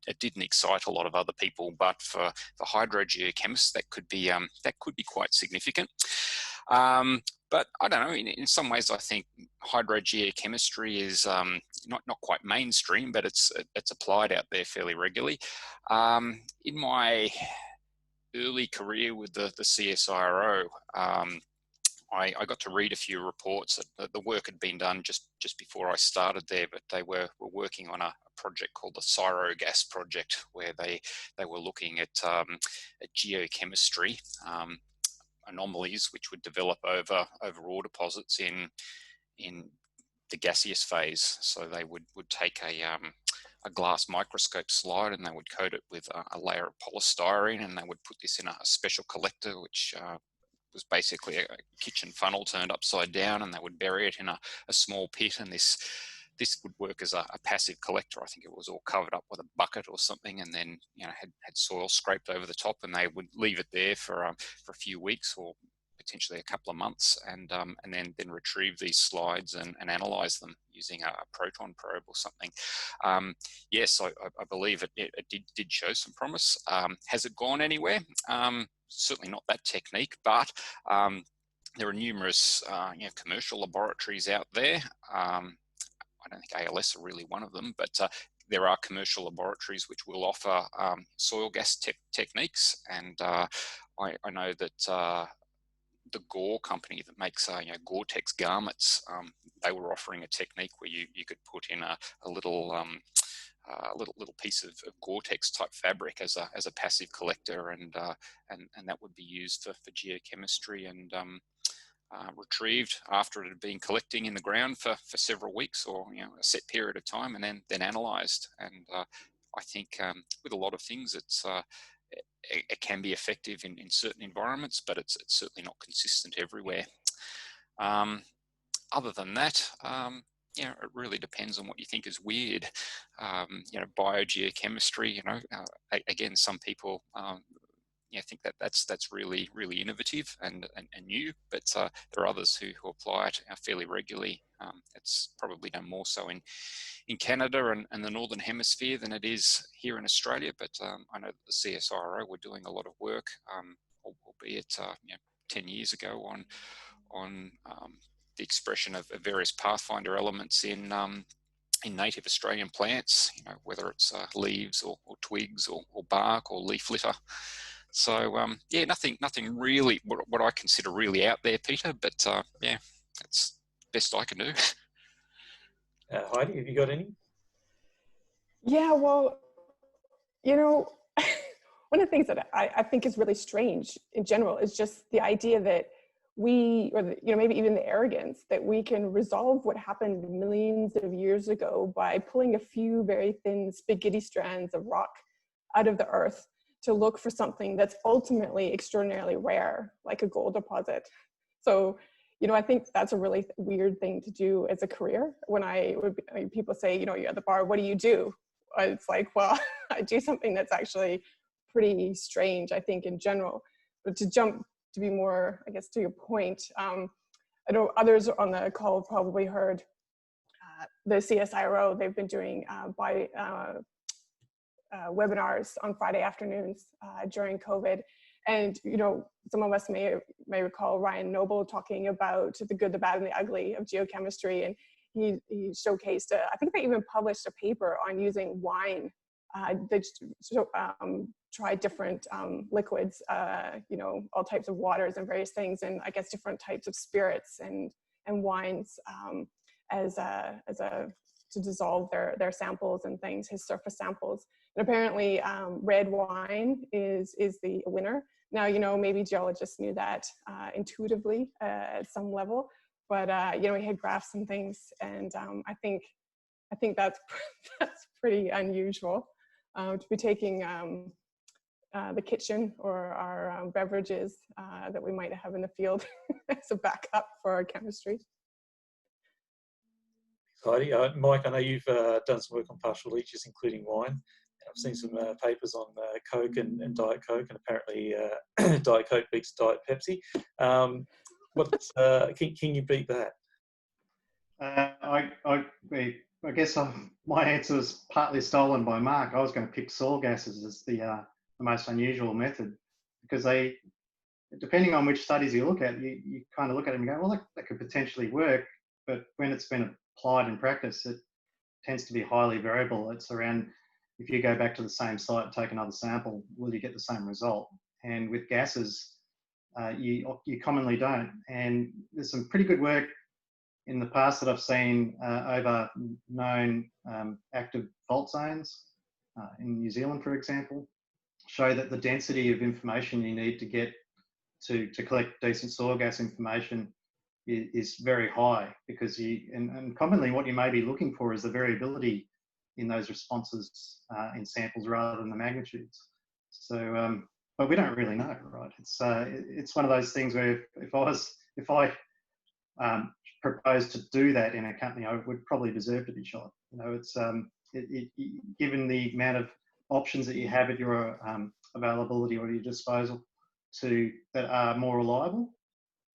It didn't excite a lot of other people, but for hydrogeochemists, that could be quite significant. But I don't know, in some ways I think hydrogeochemistry is not quite mainstream, but it's applied out there fairly regularly. In my early career with the CSIRO, I got to read a few reports that the work had been done just before I started there, but they were working on a project called the Syro Gas project, where they were looking at geochemistry anomalies which would develop over ore deposits in the gaseous phase. So they would take a glass microscope slide, and they would coat it with a layer of polystyrene, and they would put this in a special collector, which was basically a kitchen funnel turned upside down, and they would bury it in a small pit, and this would work as a passive collector. I think it was all covered up with a bucket or something, and then had soil scraped over the top, and they would leave it there for a few weeks or potentially a couple of months, and then retrieve these slides and analyze them using a proton probe or something. Yes, I believe it did show some promise. Has it gone anywhere? Certainly not that technique, but there are numerous commercial laboratories out there. I don't think ALS are really one of them, but there are commercial laboratories which will offer soil gas techniques, and I know that the Gore company that makes Gore-Tex garments, they were offering a technique where you could put in a little piece of Gore-Tex type fabric as a passive collector, and that would be used for geochemistry, and retrieved after it had been collecting in the ground for several weeks or a set period of time, and then analysed. And I think with a lot of things, it can be effective in certain environments, but it's certainly not consistent everywhere. Other than that, it really depends on what you think is weird. Biogeochemistry, again, some people think that's really, really innovative and new, but there are others who apply it fairly regularly. It's probably done more so in Canada and the Northern Hemisphere than it is here in Australia, but I know that the CSIRO were doing a lot of work, albeit 10 years ago, on the expression of various pathfinder elements in native Australian plants, whether it's leaves or twigs or bark or leaf litter. So nothing really what I consider really out there, Peter, but that's best I can do. Heidi, have you got any? Yeah, well, one of the things that I think is really strange in general is just the idea that we, or maybe even the arrogance that we can resolve what happened millions of years ago by pulling a few very thin spaghetti strands of rock out of the earth to look for something that's ultimately extraordinarily rare, like a gold deposit. So, I think that's a really weird thing to do as a career. When people say, you're at the bar, what do you do? It's like, well, I do something that's actually pretty strange, I think, in general. But to be more, I guess, to your point, I know others on the call probably heard the CSIRO. They've been doing webinars on Friday afternoons during COVID. And, some of us may recall Ryan Noble talking about the good, the bad, and the ugly of geochemistry. And he showcased, I think they even published a paper on using wine. They tried different liquids, all types of waters and various things, and I guess different types of spirits and wines to dissolve their samples and things, his surface samples. And apparently red wine is the winner. Now, maybe geologists knew that intuitively at some level, but he had graphs and things, and I think that's pretty unusual to be taking the kitchen or our beverages that we might have in the field as a backup for our chemistry. Heidi, Mike, I know you've done some work on partial leaches, including wine. I've seen some papers on Coke and Diet Coke, and apparently Diet Coke beats Diet Pepsi. Can you beat that? I guess my answer was partly stolen by Mark. I was going to pick soil gases as the most unusual method, because depending on which studies you look at, you kind of look at them and go, well, that could potentially work, but when it's been applied in practice, it tends to be highly variable. It's around, if you go back to the same site and take another sample, will you get the same result? And with gases, you commonly don't. And there's some pretty good work in the past that I've seen over known active fault zones in New Zealand, for example, show that the density of information you need to get to collect decent soil gas information is very high, because and commonly what you may be looking for is the variability in those responses in samples rather than the magnitudes. So, but we don't really know, right? It's one of those things where if I proposed to do that in a company, I would probably deserve to be shot. You know, it's given the amount of options that you have at your availability or your disposal that are more reliable.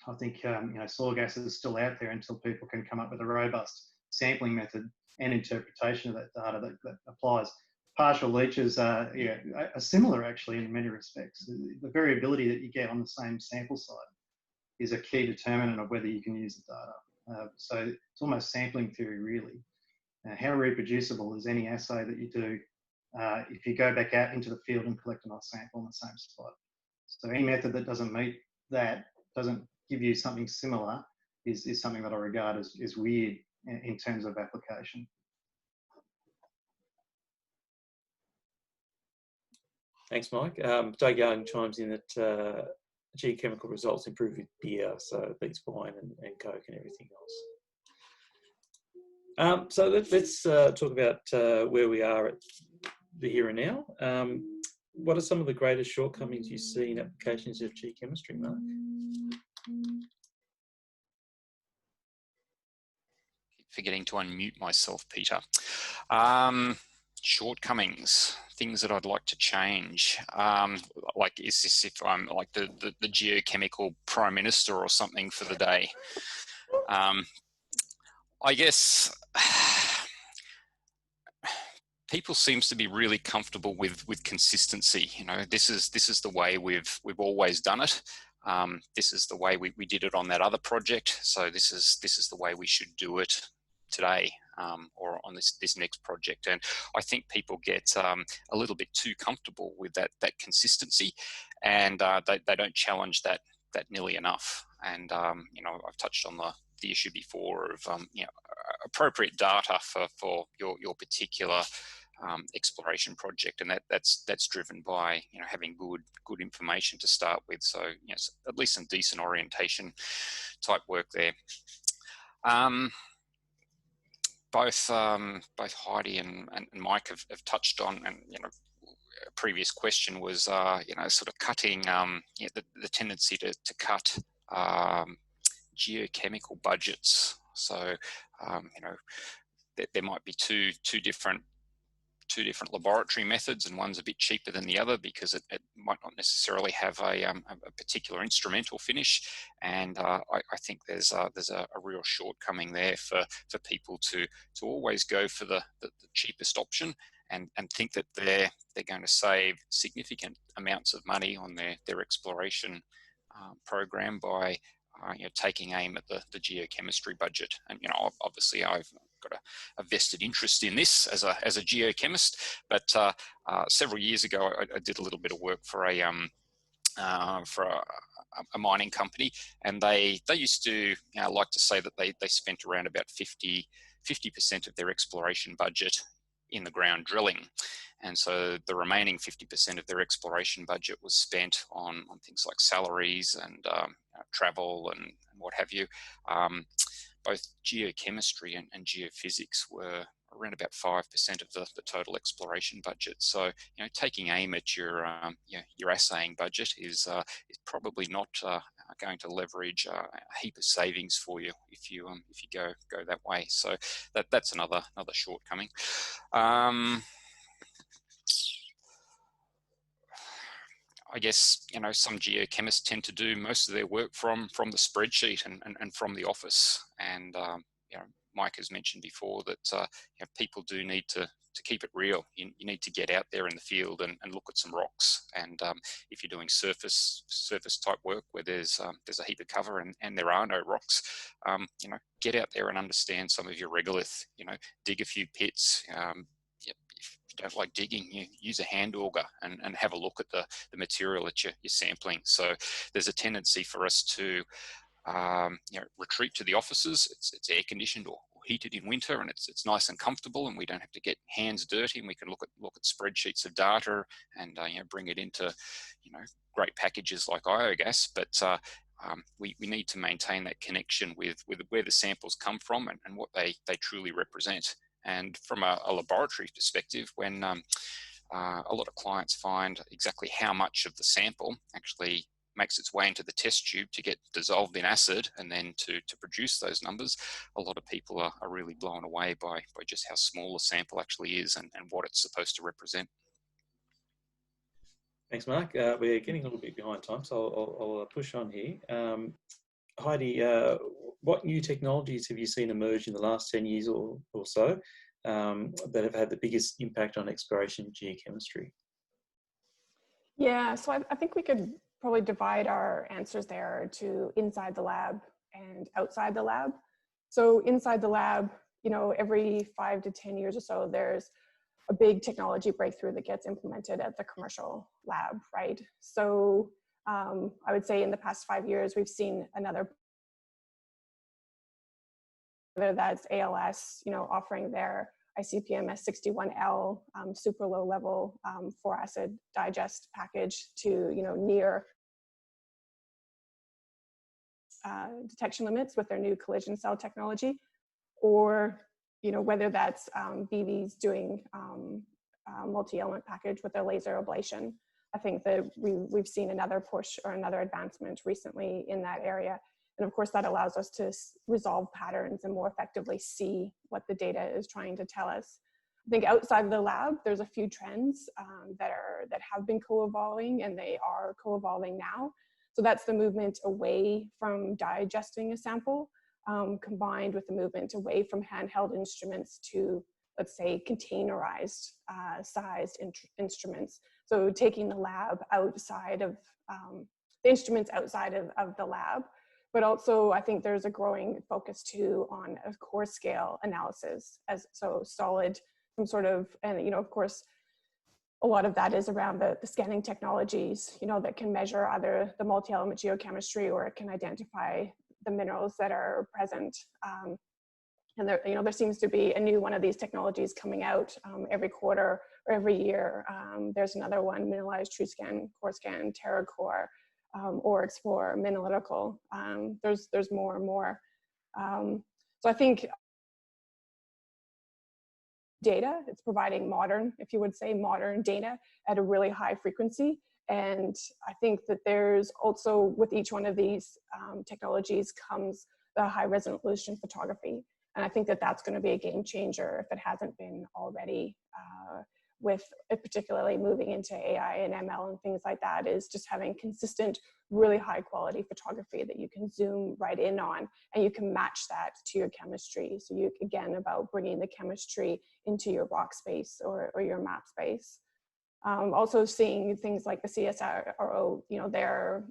I think soil gas is still out there until people can come up with a robust sampling method and interpretation of that data that applies. Partial leaches are similar actually in many respects. The variability that you get on the same sample site is a key determinant of whether you can use the data. So it's almost sampling theory, really. How reproducible is any assay that you do if you go back out into the field and collect another sample on the same spot? So any method that doesn't meet that, doesn't give you something similar, is something that I regard as weird in terms of application. Thanks, Mike. Doug Young chimes in that geochemical results improve with beer, so it beats wine and Coke and everything else. So let's talk about where we are at the here and now. What are some of the greatest shortcomings you see in applications of geochemistry, Mark? Forgetting to unmute myself, Peter. Shortcomings, things that I'd like to change. Like, is this if I'm like the geochemical prime minister or something for the day? I guess people seems to be really comfortable with consistency. You know, this is the way we've always done it. This is the way we did it on that other project. So this is the way we should do it today, or on this next project. And I think people get a little bit too comfortable with that consistency, and they don't challenge that nearly enough. And I've touched on the issue before of appropriate data for your particular exploration project, and that's driven by having good information to start with. So at least some decent orientation type work there. Both Heidi and Mike have touched on, and a previous question was sort of cutting the tendency to cut geochemical budgets. So there might be two different laboratory methods, and one's a bit cheaper than the other because it might not necessarily have a particular instrumental finish. And I think there's a real shortcoming there for people to always go for the cheapest option and think that they're going to save significant amounts of money on their exploration program by taking aim at the geochemistry budget. And obviously I've got a vested interest in this as a geochemist, but several years ago I did a little bit of work for a mining company, and they used to like to say that they spent around about 50% of their exploration budget in the ground drilling. And so the remaining 50% of their exploration budget was spent on things like salaries and travel and what have you. Both geochemistry and geophysics were around about 5% of the total exploration budget. So taking aim at your assaying budget is probably not going to leverage a heap of savings for you if you go that way. So that's another shortcoming. I guess, you know, some geochemists tend to do most of their work from the spreadsheet and from the office. And, you know, Mike has mentioned before that you know, people do need to keep it real. You need to get out there in the field and look at some rocks. And if you're doing surface type work where there's a heap of cover and there are no rocks, you know, get out there and understand some of your regolith. You know, dig a few pits. If you don't like digging, you use a hand auger and have a look at the material that you're sampling. So there's a tendency for us to you know, retreat to the offices. It's air conditioned or heated in winter, and it's nice and comfortable, and we don't have to get hands dirty, and we can look at spreadsheets of data and you know, bring it into, you know, great packages like IOGAS. But we need to maintain that connection with where the samples come from and what they truly represent. And from a laboratory perspective, when a lot of clients find exactly how much of the sample actually makes its way into the test tube to get dissolved in acid and then to produce those numbers, a lot of people are really blown away by just how small the sample actually is and what it's supposed to represent. Thanks, Mark. We're getting a little bit behind time, so I'll push on here. Heidi, what new technologies have you seen emerge in the last 10 years or so that have had the biggest impact on exploration geochemistry? Yeah, so I think we could probably divide our answers there to inside the lab and outside the lab. So inside the lab, you know, every 5 to 10 years or so, there's a big technology breakthrough that gets implemented at the commercial lab, right? So I would say in the past 5 years, we've seen another, whether that's ALS, you know, offering their ICPMS 61L super low level 4-acid digest package to, you know, near detection limits with their new collision cell technology, or, you know, whether that's BV's doing multi-element package with their laser ablation. I think that we've seen another push or another advancement recently in that area. And of course, that allows us to resolve patterns and more effectively see what the data is trying to tell us. I think outside of the lab, there's a few trends that have been co-evolving, and they are co-evolving now. So that's the movement away from digesting a sample, combined with the movement away from handheld instruments to, let's say, containerized sized instruments. So taking the lab outside of the instruments outside of the lab. But also, I think there's a growing focus too on a core scale analysis, as so solid, some sort of, and you know, of course, a lot of that is around the scanning technologies, you know, that can measure either the multi-element geochemistry or it can identify the minerals that are present. And there, you know, there seems to be a new one of these technologies coming out every quarter or every year. There's another one, Mineralized TrueScan, CoreScan, TerraCore. Or explore Minalytical. There's more and more. So I think data, it's providing modern, if you would say, modern data at a really high frequency. And I think that there's also, with each one of these technologies comes the high resolution photography. And I think that that's going to be a game changer if it hasn't been already, with particularly moving into AI and ML and things like that, is just having consistent, really high quality photography that you can zoom right in on, and you can match that to your chemistry. So you, again, about bringing the chemistry into your rock space or your map space. Also seeing things like the CSIRO, you know, their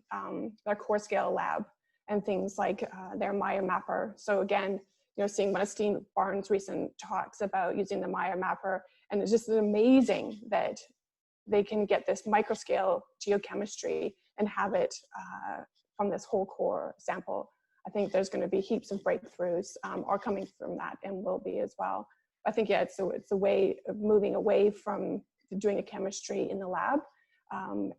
core scale lab, and things like their Maya mapper. So again, you know, seeing one of Steve Barnes' recent talks about using the Maya mapper, and it's just amazing that they can get this microscale geochemistry and have it from this whole core sample. I think there's going to be heaps of breakthroughs are coming from that, and will be as well. I think, yeah, it's a way of moving away from doing a chemistry in the lab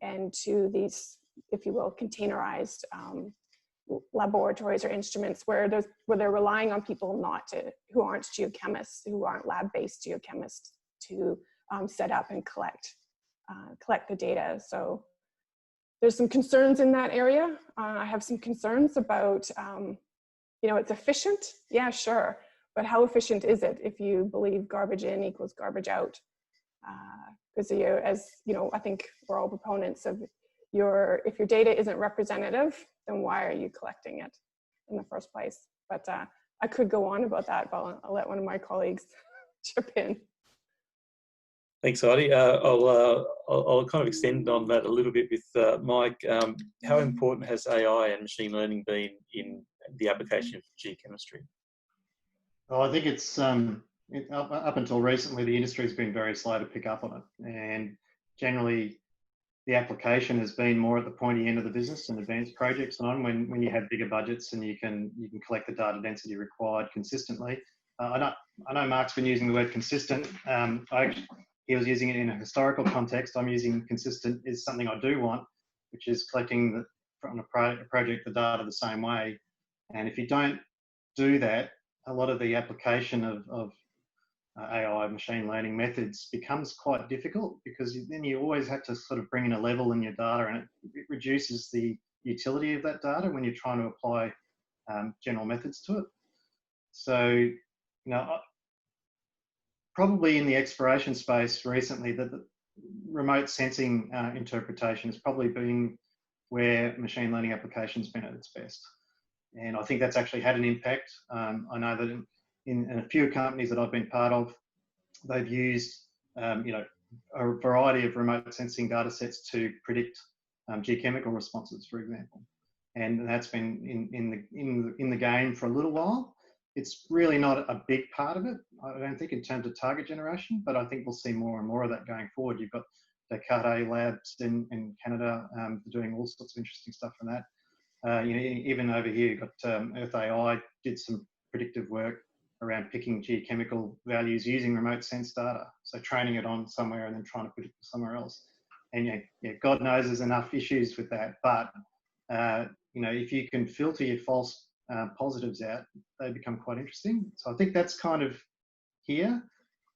and to these, if you will, containerized laboratories or instruments where they're relying on people who aren't geochemists, who aren't lab-based geochemists, to set up and collect the data. So there's some concerns in that area. I have some concerns about, you know, it's efficient. Yeah, sure. But how efficient is it if you believe garbage in equals garbage out? Because as you know, I think we're all proponents of if your data isn't representative, then why are you collecting it in the first place? But I could go on about that, but I'll let one of my colleagues chip in. Thanks, Heidi. I'll kind of extend on that a little bit with Mike. How important has AI and machine learning been in the application of geochemistry? Well, I think it's up until recently, the industry has been very slow to pick up on it, and generally the application has been more at the pointy end of the business and advanced projects and on when you have bigger budgets and you can collect the data density required consistently. I know Mark's been using the word consistent. He was using it in a historical context. I'm using consistent is something I do want, which is collecting from a project the data the same way. And if you don't do that, a lot of the application of AI machine learning methods becomes quite difficult, because then you always have to sort of bring in a level in your data, and it reduces the utility of that data when you're trying to apply general methods to it. So, probably in the exploration space recently, the remote sensing interpretation has probably been where machine learning application's been at its best. And I think that's actually had an impact. I know that in a few companies that I've been part of, they've used a variety of remote sensing data sets to predict geochemical responses, for example. And that's been in the game for a little while. It's really not a big part of it, I don't think, in terms of target generation, but I think we'll see more and more of that going forward. You've got Descartes labs in Canada doing all sorts of interesting stuff from that. Even over here, you've got Earth AI did some predictive work around picking geochemical values using remote sense data. So training it on somewhere and then trying to predict somewhere else. And God knows there's enough issues with that. But, if you can filter your false positives out, they become quite interesting. So I think that's kind of here.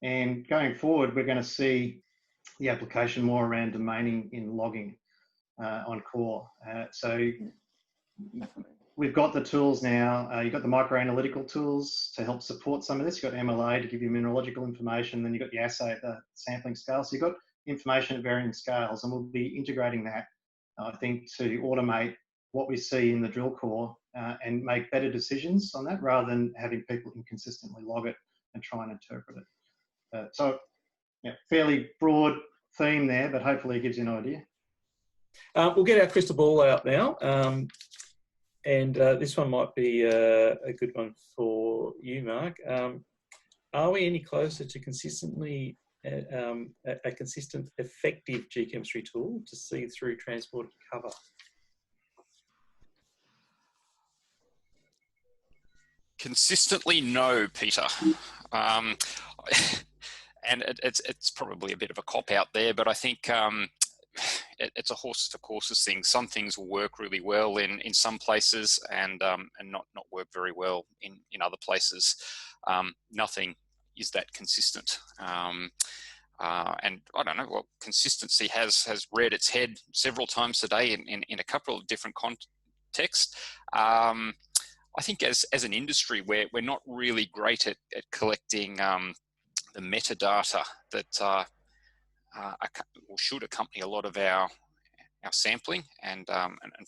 And going forward, we're going to see the application more around domaining in logging on core. So we've got the tools now. You've got the microanalytical tools to help support some of this. You've got MLA to give you mineralogical information. Then you've got the assay at the sampling scale. So you've got information at varying scales, and we'll be integrating that, I think, to automate what we see in the drill core and make better decisions on that, rather than having people inconsistently log it and try and interpret it. So, fairly broad theme there, but hopefully it gives you an idea. We'll get our crystal ball out now. And this one might be a good one for you, Mark. Are we any closer to consistently a consistent, effective geochemistry tool to see through transported cover? Consistently, no, Peter. And it's probably a bit of a cop out there, but I think it's a horses for courses thing. Some things will work really well in some places and not work very well in other places. Nothing is that consistent. And I don't know, well, consistency has reared its head several times today in a couple of different contexts. I think as an industry, we're not really great at collecting the metadata that should accompany a lot of our sampling and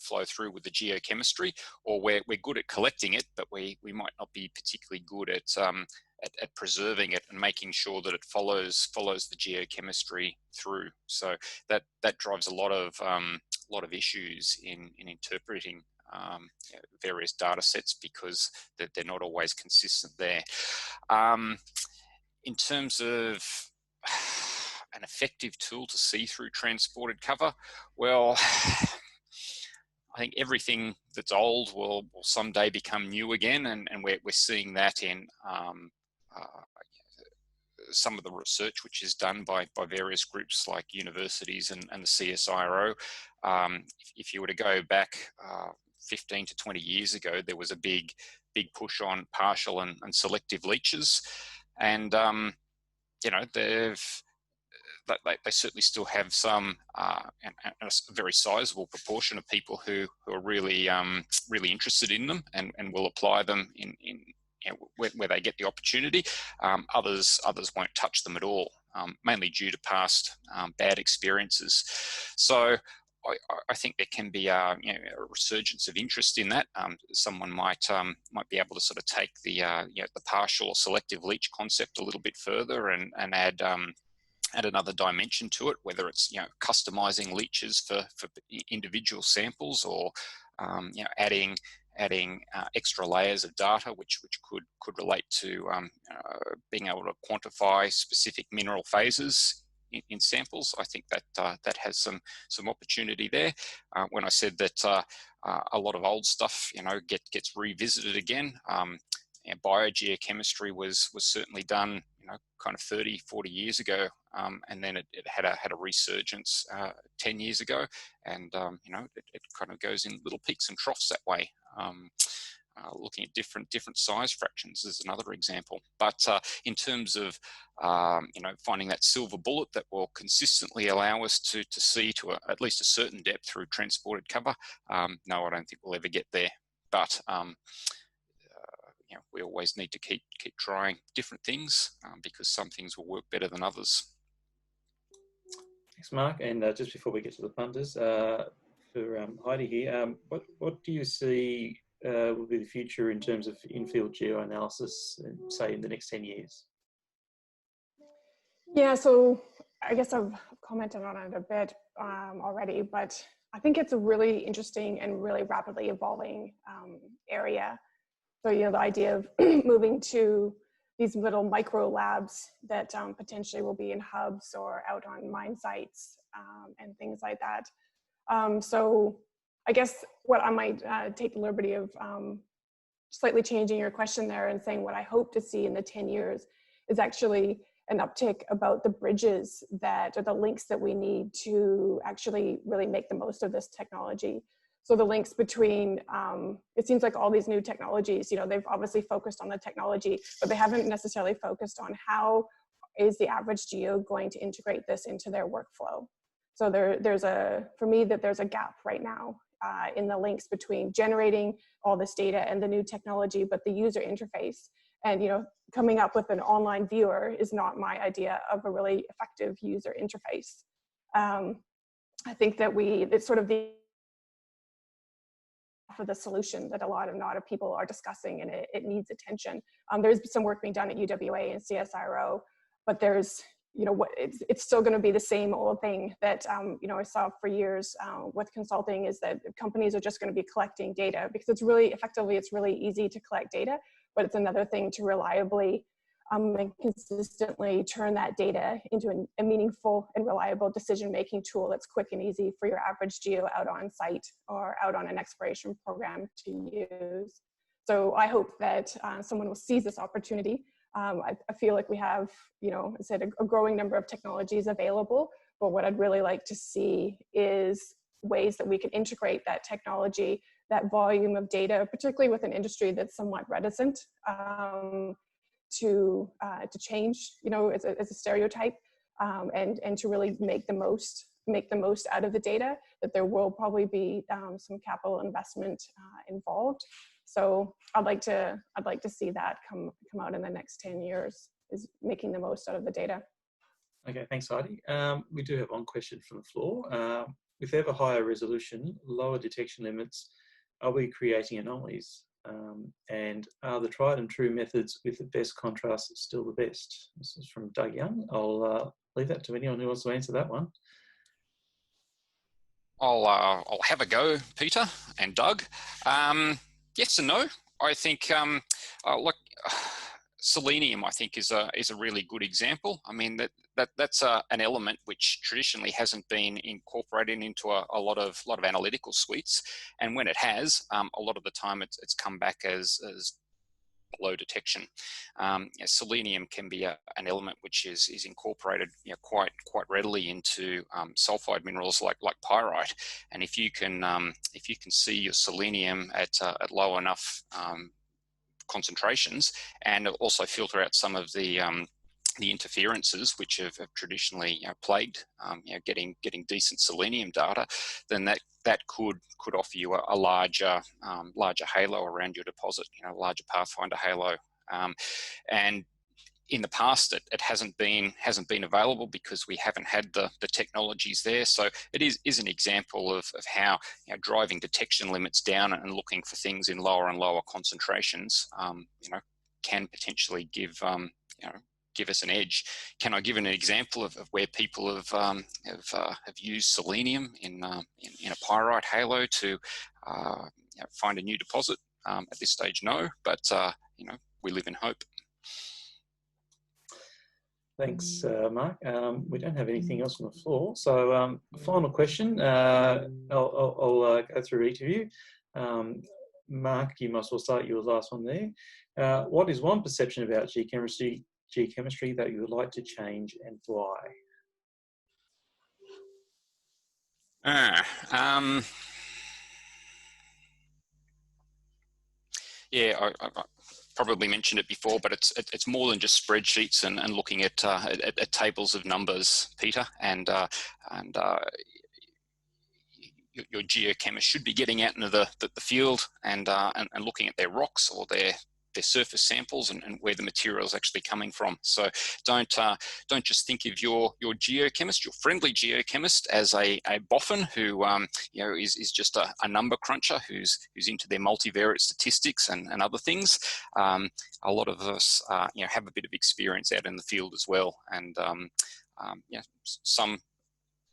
flow through with the geochemistry, or we're good at collecting it, but we might not be particularly good at preserving it and making sure that it follows the geochemistry through. So that drives a lot of issues in interpreting various data sets, because they're not always consistent there. In terms of an effective tool to see through transported cover, well, I think everything that's old will someday become new again, and we're seeing that in some of the research which is done by various groups like universities and the CSIRO. If you were to go back 15 to 20 years ago, there was a big push on partial and selective leaches, and they certainly still have some and a very sizable proportion of people who are really interested in them and will apply them in where they get the opportunity. Others won't touch them at all, mainly due to past bad experiences. So I think there can be a resurgence of interest in that. Someone might be able to sort of take the the partial or selective leach concept a little bit further and add another dimension to it, whether it's customizing leaches for individual samples, or adding extra layers of data which could relate to being able to quantify specific mineral phases in samples. I think that that has some opportunity there. When I said that a lot of old stuff gets revisited again, biogeochemistry was certainly done kind of 30, 40 years ago, and then it had a resurgence 10 years ago, and it kind of goes in little peaks and troughs that way. Looking at different size fractions is another example. But in terms of finding that silver bullet that will consistently allow us to see to at least a certain depth through transported cover, no, I don't think we'll ever get there. But we always need to keep trying different things, because some things will work better than others. Thanks, Mark. And just before we get to the punters, for Heidi here, what do you see will be the future in terms of in-field geoanalysis, say in the next 10 years? Yeah, so I guess I've commented on it a bit already, but I think it's a really interesting and really rapidly evolving area. So, the idea of moving to these little micro labs that potentially will be in hubs or out on mine sites and things like that. So I guess what I might take the liberty of slightly changing your question there and saying what I hope to see in the 10 years is actually an uptick about the bridges that are the links that we need to actually really make the most of this technology. So the links between, it seems like all these new technologies, they've obviously focused on the technology, but they haven't necessarily focused on how is the average geo going to integrate this into their workflow. So there's a gap right now in the links between generating all this data and the new technology, but the user interface. And coming up with an online viewer is not my idea of a really effective user interface. I think that it's sort of for the solution that a lot of people are discussing, and it needs attention. There's some work being done at UWA and CSIRO, but there's it's still going to be the same old thing that I saw for years with consulting, is that companies are just going to be collecting data because it's really easy to collect data, but it's another thing to reliably and consistently turn that data into a meaningful and reliable decision-making tool that's quick and easy for your average geo out on site or out on an exploration program to use. So I hope that someone will seize this opportunity. I feel like we have, I said, a growing number of technologies available, but what I'd really like to see is ways that we can integrate that technology, that volume of data, particularly with an industry that's somewhat reticent to change, as a stereotype, and to really make the most out of the data. That there will probably be some capital investment involved. So I'd like to see that come out in the next 10 years, is making the most out of the data. Okay, thanks, Heidi. We do have one question from the floor. With ever higher resolution, lower detection limits, are we creating anomalies? And are the tried and true methods with the best contrast still the best? This is from Doug Young. I'll leave that to anyone who wants to answer that one. I'll have a go, Peter and Doug. Yes and no. I think selenium, I think, is a really good example. I mean, that's an element which traditionally hasn't been incorporated into a lot of analytical suites, and when it has, a lot of the time it's come back as low detection. Selenium can be an element which is incorporated quite readily into sulfide minerals like pyrite, and if you can see your selenium at low enough concentrations, and also filter out some of the interferences which have traditionally plagued getting decent selenium data, then that could offer you a larger halo around your deposit, larger pathfinder halo, and in the past, it hasn't been available because we haven't had the technologies there. So it is an example of how, you know, driving detection limits down and looking for things in lower and lower concentrations, you know, can potentially give you know, give us an edge. Can I give an example of where people have used selenium in a pyrite halo to you know, find a new deposit? At this stage, no, but you know, we live in hope. Thanks, Mark. We don't have anything else on the floor. So final question. I'll go through each of you. Mark, you must well start your last one there. What is one perception about geochemistry that you would like to change and why? Yeah, I probably mentioned it before, but it's more than just spreadsheets and looking at tables of numbers, Peter. And your geochemist should be getting out into the field and looking at their rocks or their surface samples and where the material is actually coming from. So don't just think of your geochemist, your friendly geochemist, as a boffin who you know, is just a number cruncher who's into their multivariate statistics and other things. A lot of us you know, have a bit of experience out in the field as well, and yeah, some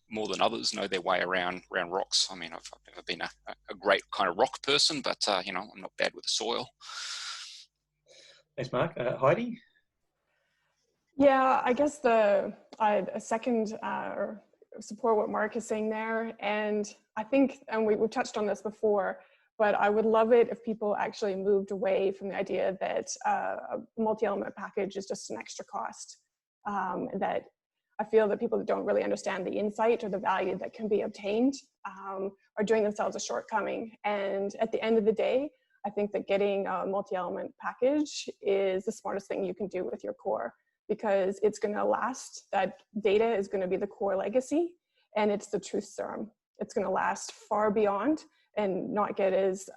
more than others know their way around rocks. I mean, I've never been a great kind of rock person, but you know, I'm not bad with the soil. Thanks, Mark. Heidi? Yeah, I guess I second or support what Mark is saying there. And I think, and we've touched on this before, but I would love it if people actually moved away from the idea that a multi-element package is just an extra cost. That I feel that people that don't really understand the insight or the value that can be obtained are doing themselves a shortcoming. And at the end of the day, I think that getting a multi-element package is the smartest thing you can do with your core, because it's going to last. That data is going to be the core legacy, and it's the truth serum. It's going to last far beyond and not get as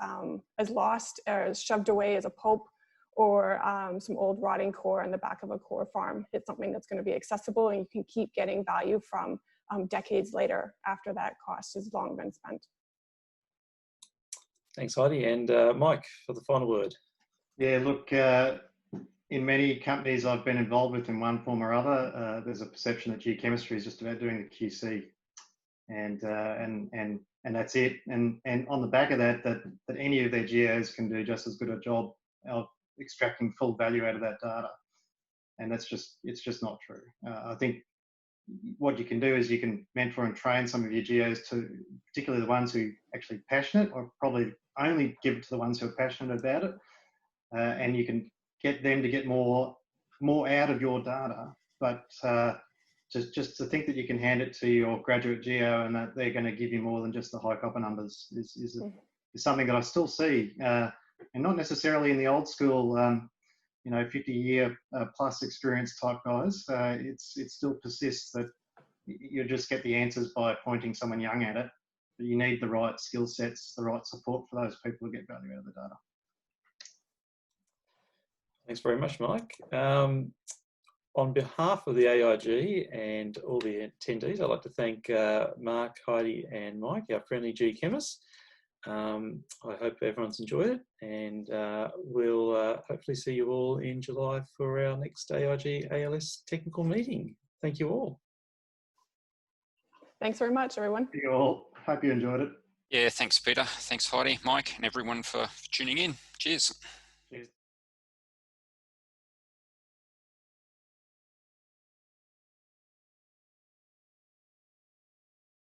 lost or as shoved away as a pulp or some old rotting core in the back of a core farm. It's something that's going to be accessible, and you can keep getting value from decades later after that cost has long been spent. Thanks, Heidi. And Mike, for the final word. Yeah, look, in many companies I've been involved with in one form or other, there's a perception that geochemistry is just about doing the QC, and that's it. And on the back of that any of their geos can do just as good a job of extracting full value out of that data, and it's just not true. I think what you can do is you can mentor and train some of your geos, to particularly the ones who are actually passionate, or probably only give it to the ones who are passionate about it, and you can get them to get more out of your data. But just to think that you can hand it to your graduate geo and that they're going to give you more than just the high copper numbers is something that I still see, and not necessarily in the old school, 50-year plus experience type guys. It still persists that you just get the answers by pointing someone young at it, but you need the right skill sets, the right support for those people to get value out of the data. Thanks very much, Mike. On behalf of the AIG and all the attendees, I'd like to thank Mark, Heidi and Mike, our friendly geochemists. I hope everyone's enjoyed it, and we'll hopefully see you all in July for our next AIG ALS technical meeting. Thank you all. Thanks very much, everyone. Thank you all. Hope you enjoyed it. Yeah, thanks, Peter. Thanks, Heidi, Mike, and everyone for tuning in. Cheers. Cheers.